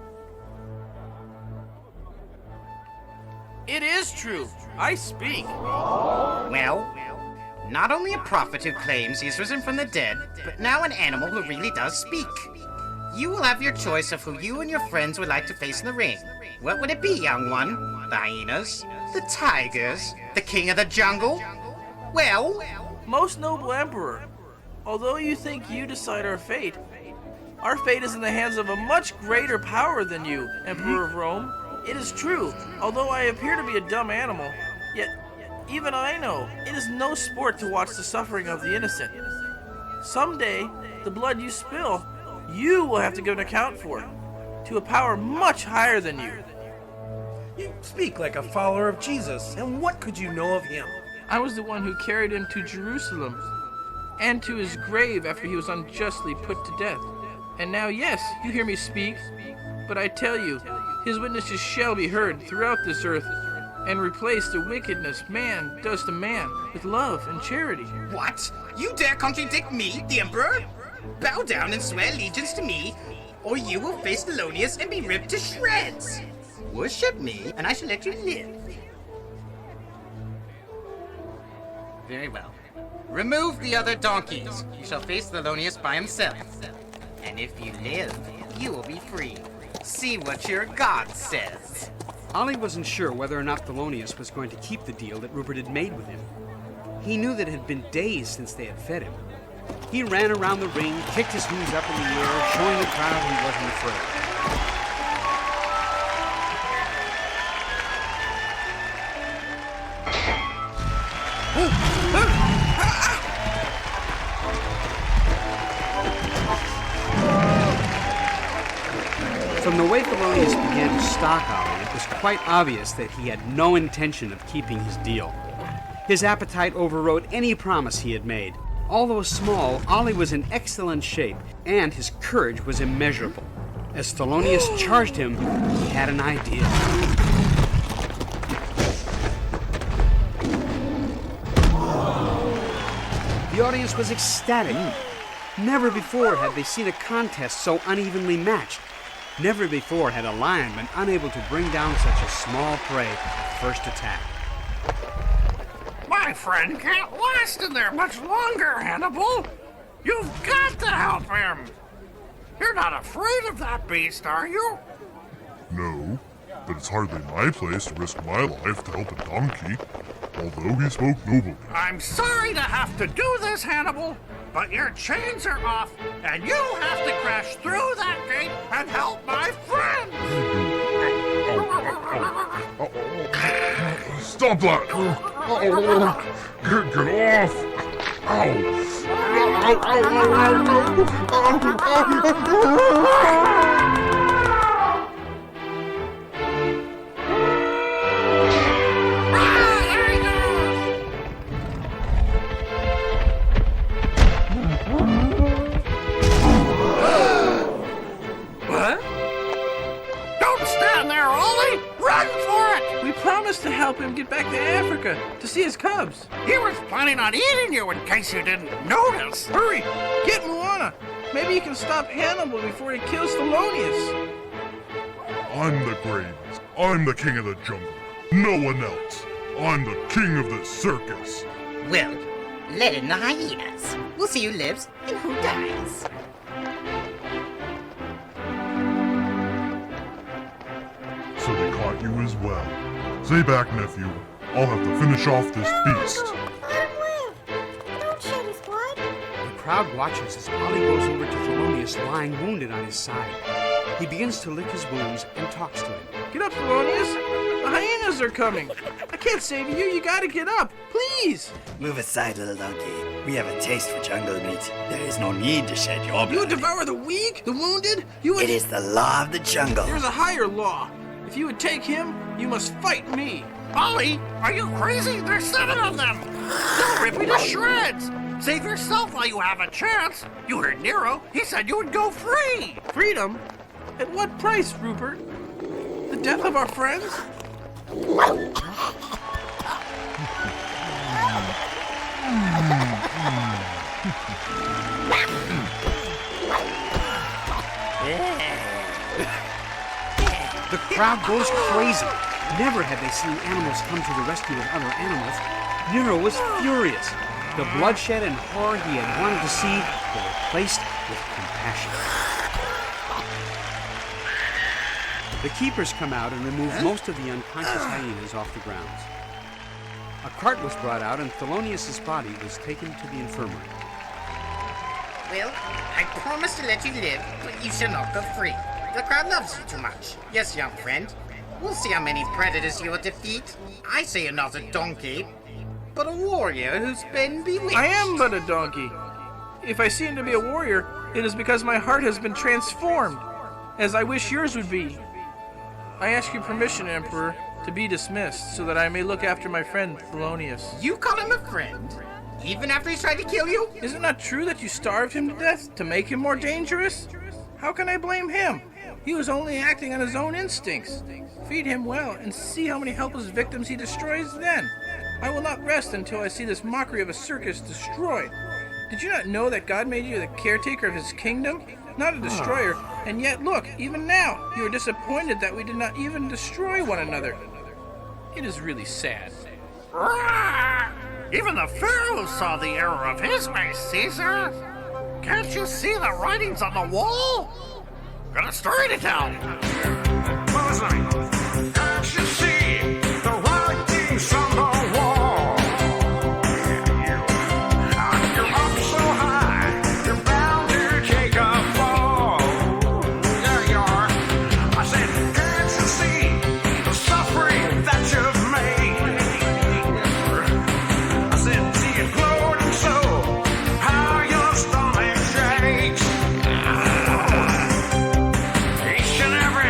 It is true. I speak. Well, not only a prophet who claims he's risen from the dead, but now an animal who really does speak. You will have your choice of who you and your friends would like to face in the ring. What would it be, young one? The hyenas? The tigers? The king of the jungle? Well? Most noble emperor, although you think you decide our fate is in the hands of a much greater power than you, Emperor of Rome. It is true, although I appear to be a dumb animal, yet even I know it is no sport to watch the suffering of the innocent. Someday, the blood you spill, you will have to give an account for, to a power much higher than you. You speak like a follower of Jesus, and what could you know of him? I was the one who carried him to Jerusalem and to his grave after he was unjustly put to death. And now, yes, you hear me speak, but I tell you, his witnesses shall be heard throughout this earth and replace the wickedness man does to man with love and charity. What? You dare contradict me, the emperor? Bow down and swear allegiance to me, or you will face Thelonious and be ripped to shreds. Worship me, and I shall let you live. Very well. Remove the other donkeys. You shall face Thelonious by himself. And if you live, you will be free. See what your God says. Ollie wasn't sure whether or not Thelonious was going to keep the deal that Rupert had made with him. He knew that it had been days since they had fed him. He ran around the ring, kicked his hooves up in the air, showing the crowd he wasn't afraid. From the way Thelonious began to stalk Ollie, it was quite obvious that he had no intention of keeping his deal. His appetite overrode any promise he had made. Although small, Ollie was in excellent shape, and his courage was immeasurable. As Thelonious charged him, he had an idea. The audience was ecstatic. Never before had they seen a contest so unevenly matched. Never before had a lion been unable to bring down such a small prey at first attack. My friend can't last in there much longer, Hannibal. You've got to help him. You're not afraid of that beast, are you? No, but it's hardly my place to risk my life to help a donkey, although he spoke nobly. I'm sorry to have to do this, Hannibal, but your chains are off, and you have to crash through that gate and help my friend. Stop that! Get off! Ow! What? Don't stand there, Ollie! Run for it! We promised to help him get back to Africa to see his cubs. He was planning on eating you in case you didn't notice. Hurry! Get Moana! Maybe you can stop Hannibal before he kills Thelonious. I'm the greatest. I'm the king of the jungle. No one else. I'm the king of the circus. Well, let in the hyenas. We'll see who lives and who dies. So they caught you as well. Stay back, nephew. I'll have to finish off this beast. Don't shed his blood. The crowd watches as Ollie goes over to Thelonious lying wounded on his side. He begins to lick his wounds and talks to him. Get up, Thelonious! The hyenas are coming! I can't save you, you gotta get up! Please! Move aside, little donkey. We have a taste for jungle meat. There is no need to shed your blood. You would devour the weak, the wounded? You would... It is the law of the jungle. There's a higher law. If you would take him, you must fight me. Ollie, are you crazy? There's 7 of them! They'll rip you to shreds! Save yourself while you have a chance! You heard Nero. He said you would go free! Freedom? At what price, Rupert? The death of our friends? The crowd goes crazy. Never had they seen animals come to the rescue of other animals. Nero was furious. The bloodshed and horror he had wanted to see were replaced with compassion. The keepers come out and remove most of the unconscious hyenas off the grounds. A cart was brought out and Thelonious' body was taken to the infirmary. Well, I promise to let you live, but you shall not go free. The crowd loves you too much. Yes, young friend. We'll see how many predators you will defeat. I say you're not a donkey, but a warrior who's been bewitched. I am but a donkey. If I seem to be a warrior, it is because my heart has been transformed, as I wish yours would be. I ask your permission, Emperor, to be dismissed, so that I may look after my friend, Thelonious. You call him a friend? Even after he's tried to kill you? Is it not true that you starved him to death to make him more dangerous? How can I blame him? He was only acting on his own instincts. Feed him well and see how many helpless victims he destroys then. I will not rest until I see this mockery of a circus destroyed. Did you not know that God made you the caretaker of his kingdom? Not a destroyer, and yet look, even now, you are disappointed that we did not even destroy one another. It is really sad. Even the Pharaoh saw the error of his ways, Caesar. Can't you see the writings on the wall? Got a story to tell. Can't you see the writings on the wall? You're up so high, you're bound to take a fall. There you are. I said, can't you see the suffering that you've made? I said, see it glowing so, how your stomach shakes. Each and every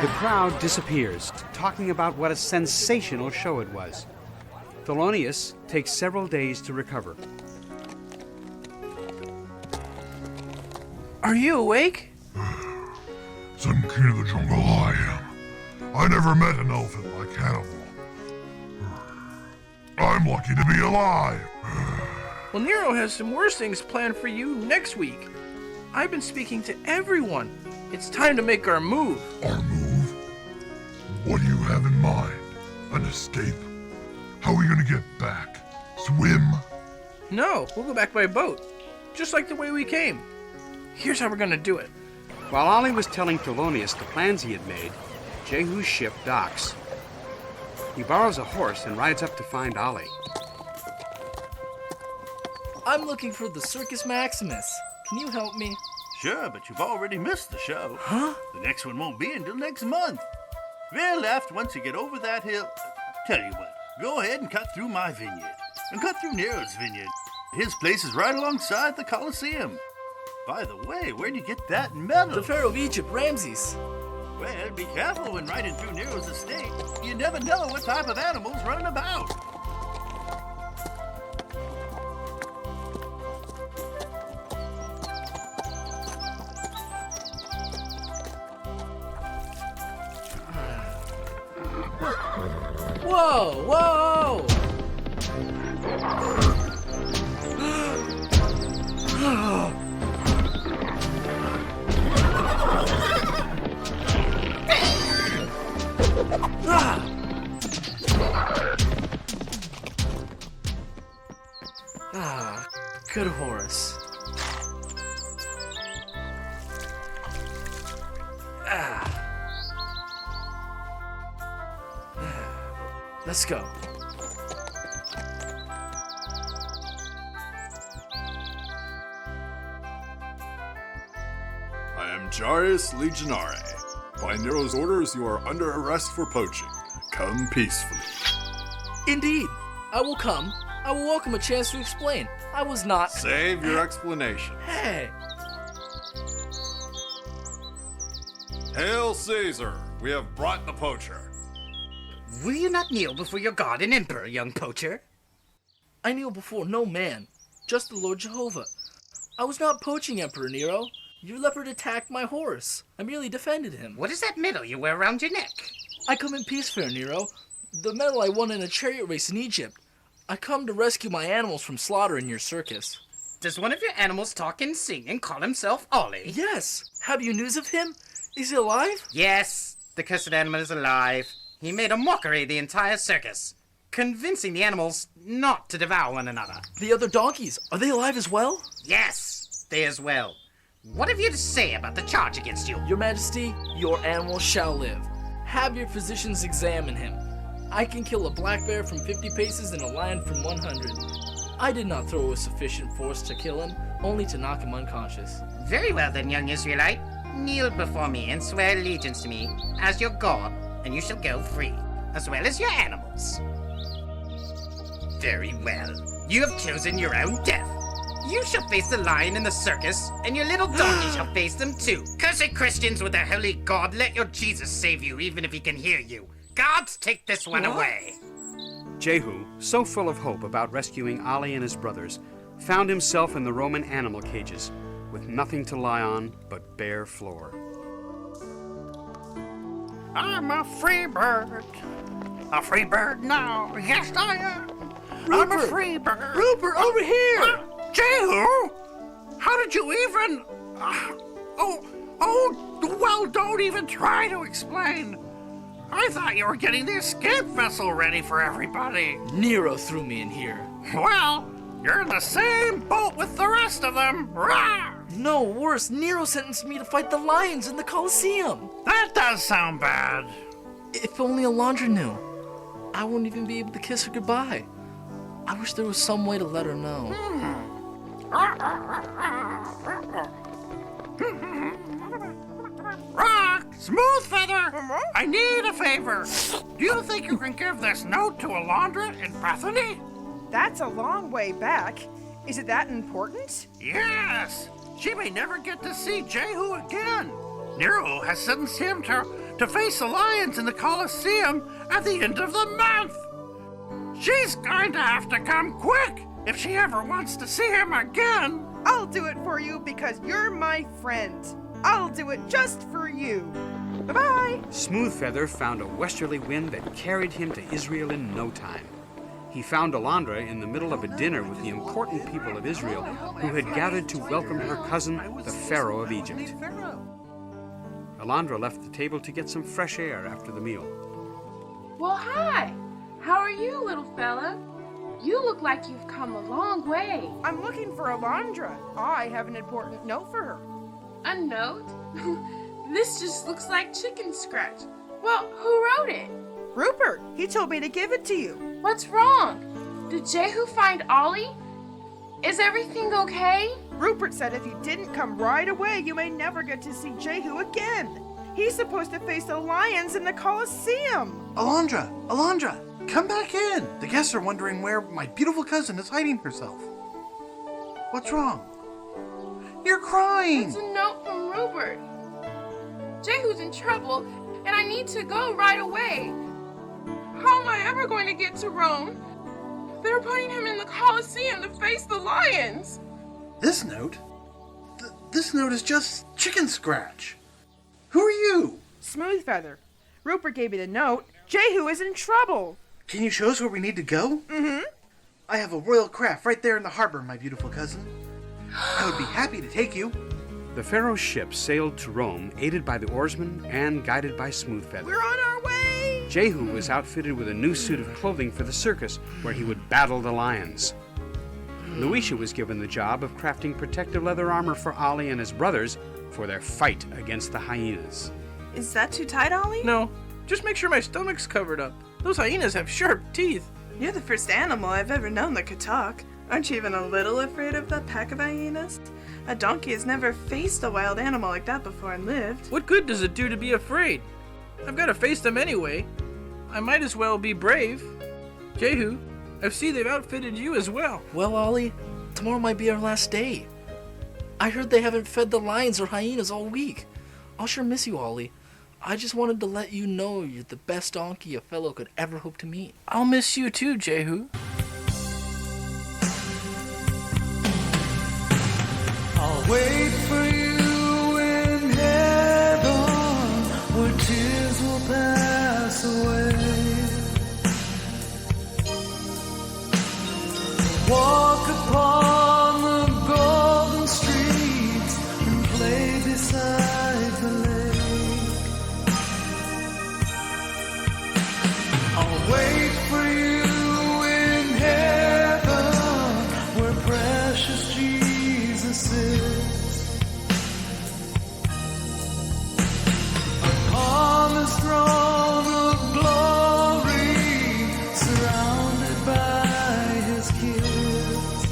The crowd disappears, talking about what a sensational show it was. Thelonious takes several days to recover. Are you awake? Some king of the jungle I am. I never met an elephant like Hannibal. I'm lucky to be alive. Well, Nero has some worse things planned for you next week. I've been speaking to everyone. It's time to make our move. Our move? What do you have in mind? An escape? How are we gonna get back? Swim? No, we'll go back by boat. Just like the way we came. Here's how we're gonna do it. While Ollie was telling Thelonious the plans he had made, Jehu's ship docks. He borrows a horse and rides up to find Ollie. I'm looking for the Circus Maximus. Can you help me? Sure, but you've already missed the show. Huh? The next one won't be until next month. Veer left once you get over that hill. Tell you what, go ahead and cut through my vineyard. And cut through Nero's vineyard. His place is right alongside the Colosseum. By the way, where'd you get that medal? The Pharaoh of Egypt, Ramses. Well, be careful when riding through Nero's estate. You never know what type of animal's running about. Whoa, whoa! Good horse. Let's go. I am Jarius Legionare. By Nero's orders, you are under arrest for poaching. Come peacefully. Indeed. I will come. I will welcome a chance to explain. I was not... Save your explanation. Hey! Hail Caesar! We have brought the poacher. Will you not kneel before your god and emperor, young poacher? I kneel before no man, just the Lord Jehovah. I was not poaching, Emperor Nero. Your leopard attacked my horse. I merely defended him. What is that medal you wear around your neck? I come in peace, fair Nero. The medal I won in a chariot race in Egypt. I come to rescue my animals from slaughter in your circus. Does one of your animals talk and sing and call himself Ollie? Yes. Have you news of him? Is he alive? Yes. The cursed animal is alive. He made a mockery of the entire circus, convincing the animals not to devour one another. The other donkeys, are they alive as well? Yes, they as well. What have you to say about the charge against you? Your Majesty, your animal shall live. Have your physicians examine him. I can kill a black bear from 50 paces and a lion from 100. I did not throw a sufficient force to kill him, only to knock him unconscious. Very well then, young Israelite. Kneel before me and swear allegiance to me as your god, and you shall go free, as well as your animals. Very well. You have chosen your own death. You shall face the lion in the circus, and your little donkey shall face them too. Cursed Christians with their holy God, let your Jesus save you, even if he can hear you. Gods, take this one away. Jehu, so full of hope about rescuing Ollie and his brothers, found himself in the Roman animal cages, with nothing to lie on but bare floor. I'm a free bird. A free bird now. Yes, I am. I'm a free bird. Rupert, over here! Jehu! How did you even... well, don't even try to explain. I thought you were getting the escape vessel ready for everybody. Nero threw me in here. Well, you're in the same boat with the rest of them. Rah! No, worse, Nero sentenced me to fight the lions in the Colosseum. That does sound bad. If only Alondra knew. I wouldn't even be able to kiss her goodbye. I wish there was some way to let her know. Rock! Smooth Feather! I need a favor. Do you think you can give this note to Alondra in Bethany? That's a long way back. Is it that important? Yes! She may never get to see Jehu again. Nero has sentenced him to to face the lions in the Colosseum at the end of the month. She's going to have to come quick if she ever wants to see him again. I'll do it for you because you're my friend. I'll do it just for you. Bye-bye. Smoothfeather found a westerly wind that carried him to Israel in no time. He found Alondra in the middle of a dinner with the important people of Israel who had gathered to welcome her cousin, the Pharaoh of Egypt. Alondra left the table to get some fresh air after the meal. Well, hi. How are you, little fella? You look like you've come a long way. I'm looking for Alondra. I have an important note for her. A note? This just looks like chicken scratch. Well, who wrote it? Rupert. He told me to give it to you. What's wrong? Did Jehu find Ollie? Is everything okay? Rupert said if you didn't come right away, you may never get to see Jehu again. He's supposed to face the lions in the Colosseum. Alondra, come back in. The guests are wondering where my beautiful cousin is hiding herself. What's wrong? You're crying. It's a note from Rupert. Jehu's in trouble, and I need to go right away. How am I ever going to get to Rome? They're putting him in the Colosseum to face the lions. This note? This note is just chicken scratch. Who are you? Smoothfeather. Rupert gave me the note. Jehu is in trouble. Can you show us where we need to go? Mm-hmm. I have a royal craft right there in the harbor, my beautiful cousin. I would be happy to take you. The Pharaoh's ship sailed to Rome, aided by the oarsmen and guided by Smoothfeather. We're on our way! Jehu was outfitted with a new suit of clothing for the circus, where he would battle the lions. Luisha was given the job of crafting protective leather armor for Ollie and his brothers for their fight against the hyenas. Is that too tight, Ollie? No, just make sure my stomach's covered up. Those hyenas have sharp teeth. You're the first animal I've ever known that could talk. Aren't you even a little afraid of that pack of hyenas? A donkey has never faced a wild animal like that before and lived. What good does it do to be afraid? I've got to face them anyway. I might as well be brave. Jehu, I see they've outfitted you as well. Well, Ollie, tomorrow might be our last day. I heard they haven't fed the lions or hyenas all week. I'll sure miss you, Ollie. I just wanted to let you know you're the best donkey a fellow could ever hope to meet. I'll miss you too, Jehu. I'll wait for you in heaven, where tears will pass away. Walk upon the golden streets and play beside the lake. I'll wait for you in heaven, where precious Jesus is. Upon his throne of glory, surrounded by his kids.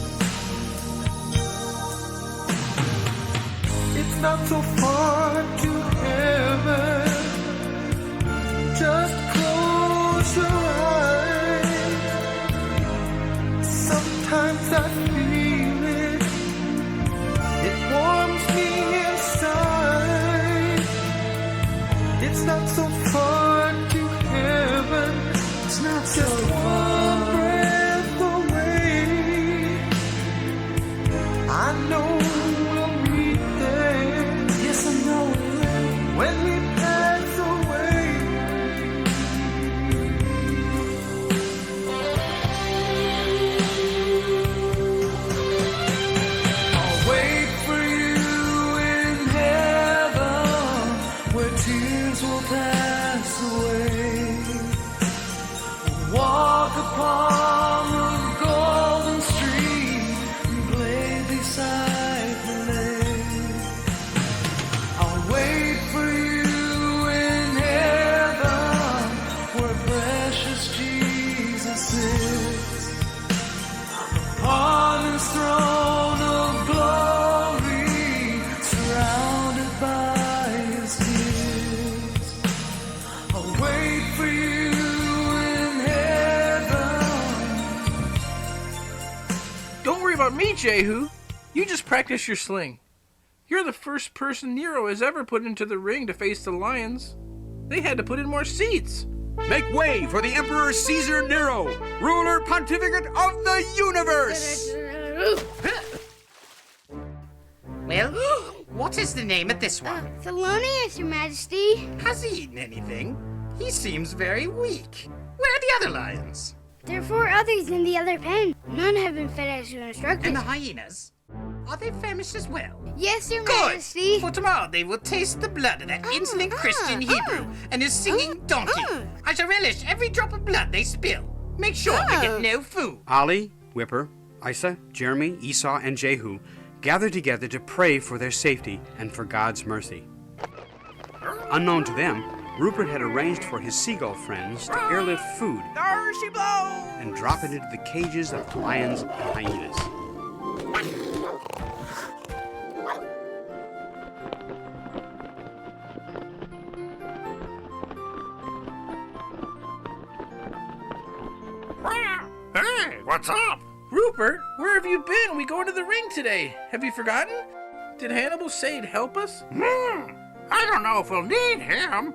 It's not so far to heaven, just close your eyes. Sometimes I feel it, it warms me inside. It's not so far to heaven, it's not just one breath away. I know we'll meet there. Yes, I know it. When we pass away. I'll wait for you in heaven, where tears will pass away. Walk upon the golden street and play beside the lake. I'll wait for you in heaven, where precious Jesus is. Upon his throne of glory, surrounded by his kids. I'll wait for you in heaven. Don't worry about me, Jehu. You just practice your sling. You're the first person Nero has ever put into the ring to face the lions. They had to put in more seats. Make way for the Emperor Caesar Nero, ruler pontificate of the universe! Well, what is the name of this one? Thelonious, Your Majesty. Has he eaten anything? He seems very weak. Where are the other lions? There are 4 others in the other pen. None have been fed as you instructed. And the hyenas? Are they famished as well? Yes, Your Good. Majesty. For tomorrow they will taste the blood of that insolent Christian Hebrew and his singing donkey. I shall relish every drop of blood they spill. Make sure they get no food. Ali, Whipper, Isa, Jeremy, Esau, and Jehu gathered together to pray for their safety and for God's mercy. Unknown to them, Rupert had arranged for his seagull friends to airlift food There she blows! and drop it into the cages of lions and hyenas. Hey, what's up? Rupert, where have you been? We go into the ring today. Have you forgotten? Did Hannibal say he'd help us? I don't know if we'll need him.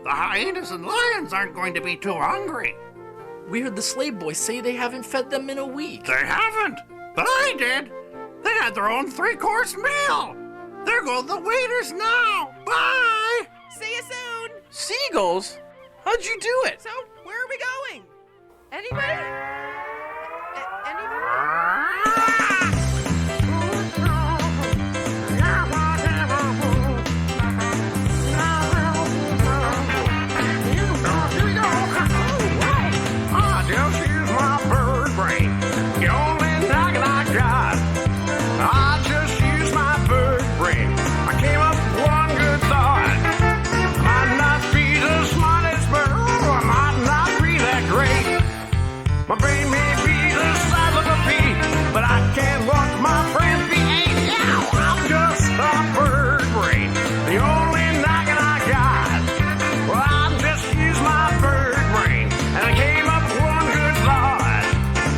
The hyenas and lions aren't going to be too hungry. We heard the slave boys say they haven't fed them in a week. They haven't, but I did. They had their own 3-course meal. There go the waiters now. Bye. See you soon! Seagulls? How'd you do it? So, where are we going? Anybody? Anybody? Just use my bird brain. The only noggin I got. I just use my bird brain. I came up with one good thought. Might not be the smartest bird. I might not be that great. My brain may be the size of a pea, but I can't watch my friends be ate. Yeah, I'm just a bird brain. The only noggin I got. Well, I just use my bird brain, and I came up with one good thought.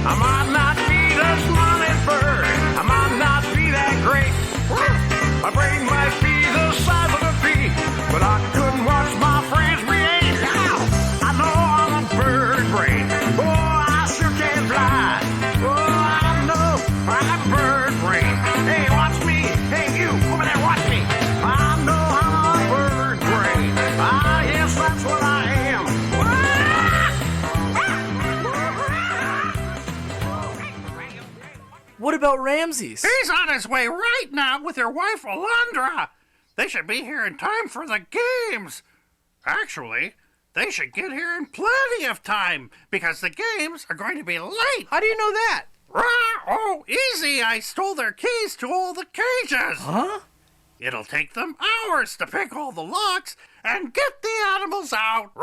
I might not be the smartest bird. I might not be that great. My brain might be the size of a pea, but I couldn't watch my friends be ate. I know I'm a bird brain. Oh, I sure can fly. Oh, I know I'm a bird brain. Hey, watch me. Hey, you over there, watch me. I know I'm a bird brain. Ah, yes, that's what I am. What about Ramses? He's on his way right now with your wife, Alondra. They should be here in time for the games. Actually, they should get here in plenty of time because the games are going to be late. How do you know that? Oh, easy. I stole their keys to all the cages. Huh? It'll take them hours to pick all the locks and get the animals out.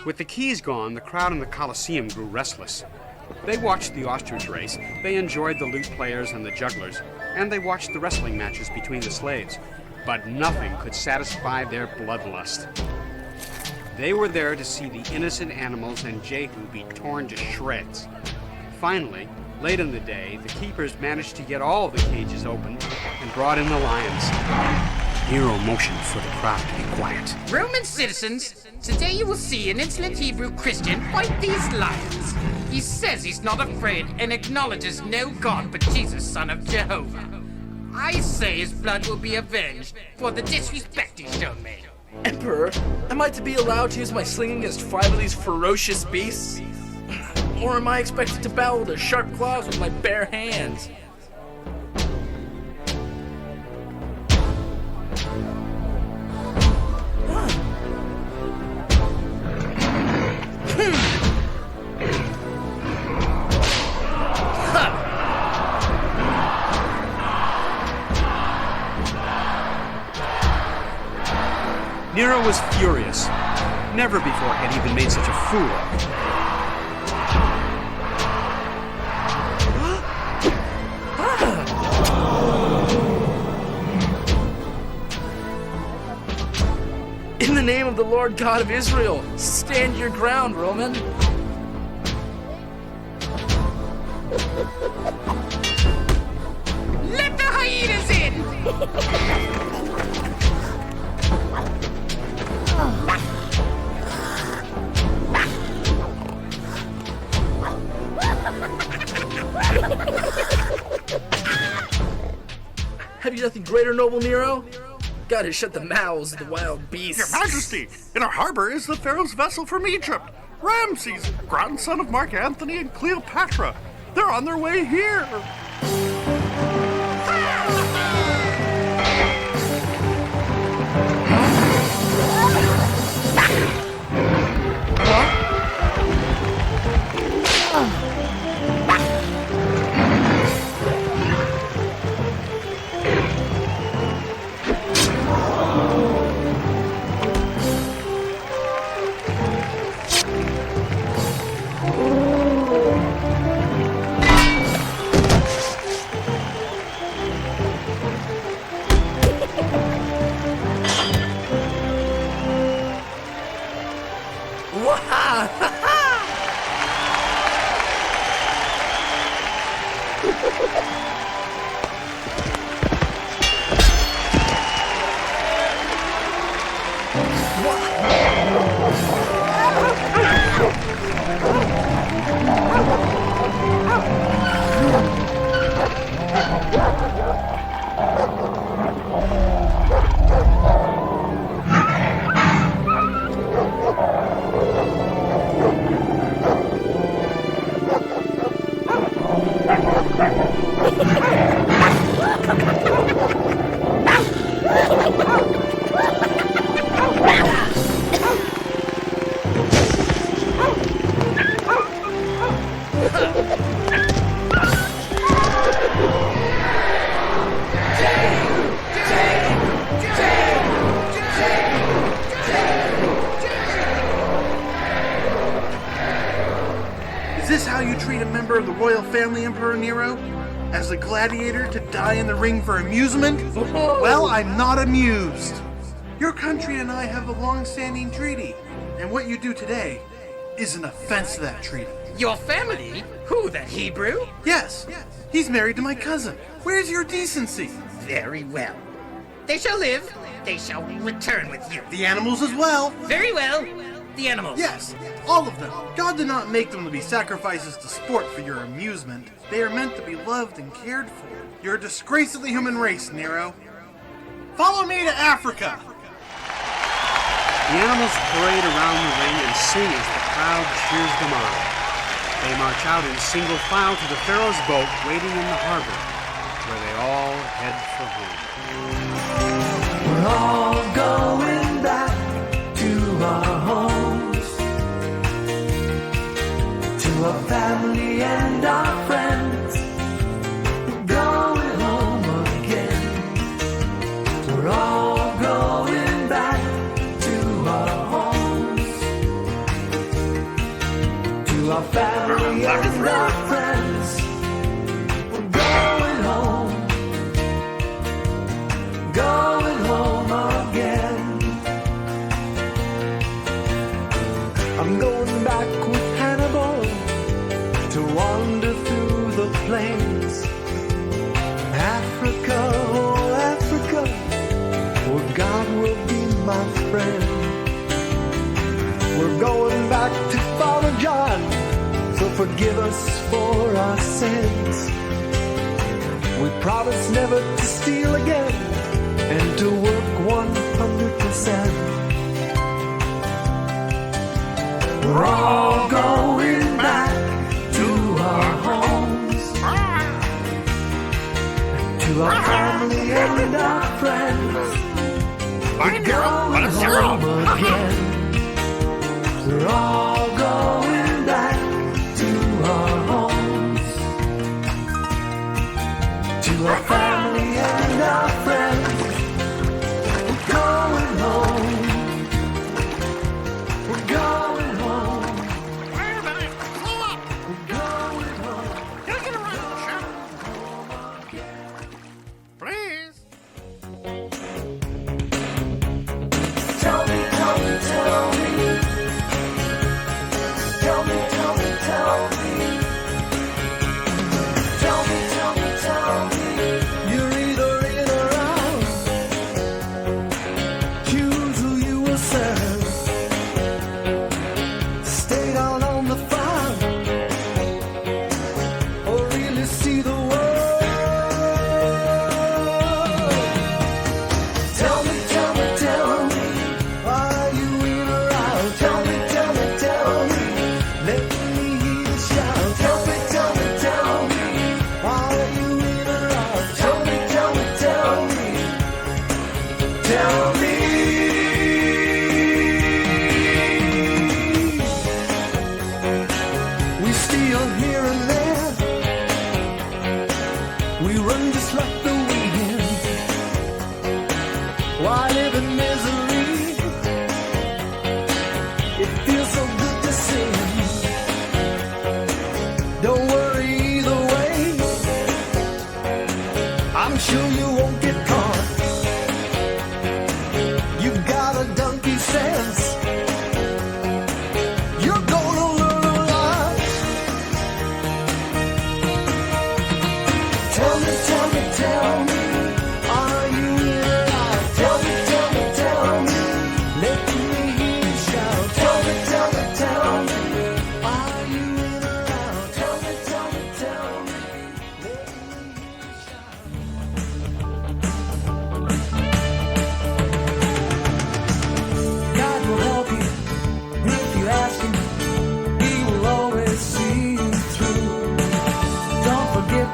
With the keys gone, the crowd in the Colosseum grew restless. They watched the ostrich race, they enjoyed the lute players and the jugglers, and they watched the wrestling matches between the slaves. But nothing could satisfy their bloodlust. They were there to see the innocent animals and Jehu be torn to shreds. Finally, late in the day, the keepers managed to get all the cages open and brought in the lions. Nero motioned for the crowd to be quiet. Roman citizens, today you will see an insolent Hebrew Christian fight these lions. He says he's not afraid and acknowledges no God but Jesus, son of Jehovah. I say his blood will be avenged for the disrespect he's shown me. Emperor, am I to be allowed to use my sling against 5 of these ferocious beasts? Or am I expected to battle their sharp claws with my bare hands? Nero was furious. Never before had he been made such a fool of. In the name of the Lord God of Israel, stand your ground, Roman. Let the hyenas in! Have you nothing greater, noble Nero? Gotta shut the mouths of the wild beasts. Your Majesty, in our harbor is the Pharaoh's vessel from Egypt. Ramses, grandson of Mark Antony and Cleopatra. They're on their way here. Is this how you treat a member of the royal family, Emperor Nero? As a gladiator to die in the ring for amusement? Well, I'm not amused. Your country and I have a long-standing treaty, and what you do today is an offense to that treaty. Your family? Who, the Hebrew? Yes, he's married to my cousin. Where's your decency? Very well. They shall live. They shall return with you. The animals as well. Very well. The animals. Yes, all of them. God did not make them to be sacrifices to sport for your amusement. They are meant to be loved and cared for. You're a disgrace of the human race, Nero. Follow me to Africa. The animals parade around the ring and sing as the crowd cheers them on. They march out in single file to the Pharaoh's boat waiting in the harbor, where they all head for home. We're all going back to our homes, to our family and our friends. We're going home again. We're all going back to our homes, to our family and our friends. We're going home, going home again. I'm going back with Hannibal to wander through the plains. Africa, oh Africa, where God will be my friend. We're going back to Father John, so forgive us for our sins. We promise never to steal again and to work 100%. We're all going back to our homes, to our family and our friends. We're going home again. We're all going back to our homes, to our family and our friends. We're going home. We're going home. Wait a minute. Slow up. We're going home. Take it around, Sheriff. Please. Tell me, tell me, tell me. Tell me, tell me, tell me. Tell me, tell me, tell me. You're either in or out. We run just like the wind. Why live in misery? It feels so good to sin. Don't worry either way. I'm sure you won't get caught. You got a donkey sense. You're gonna learn a lot. Tell me, tell me, tell me, are you in or out? Tell me, tell me, tell me, let me hear you shout. Tell me, tell me, tell me, are you in or out? Tell me, tell me, tell me, let me hear you shout. God will help you if you ask Him. He will always see you through. Don't forget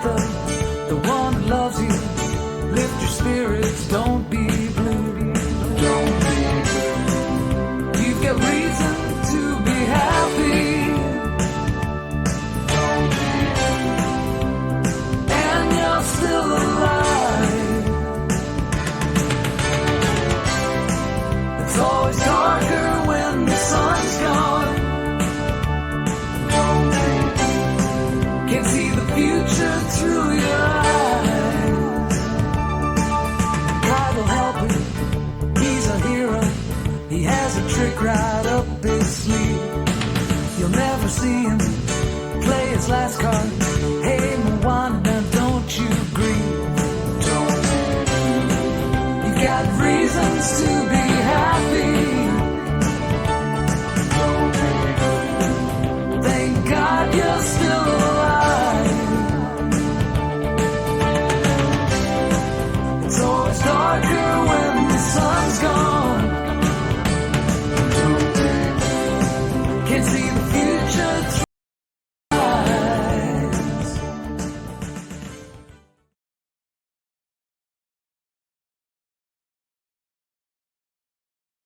the one who loves you. Lift your spirits, don't be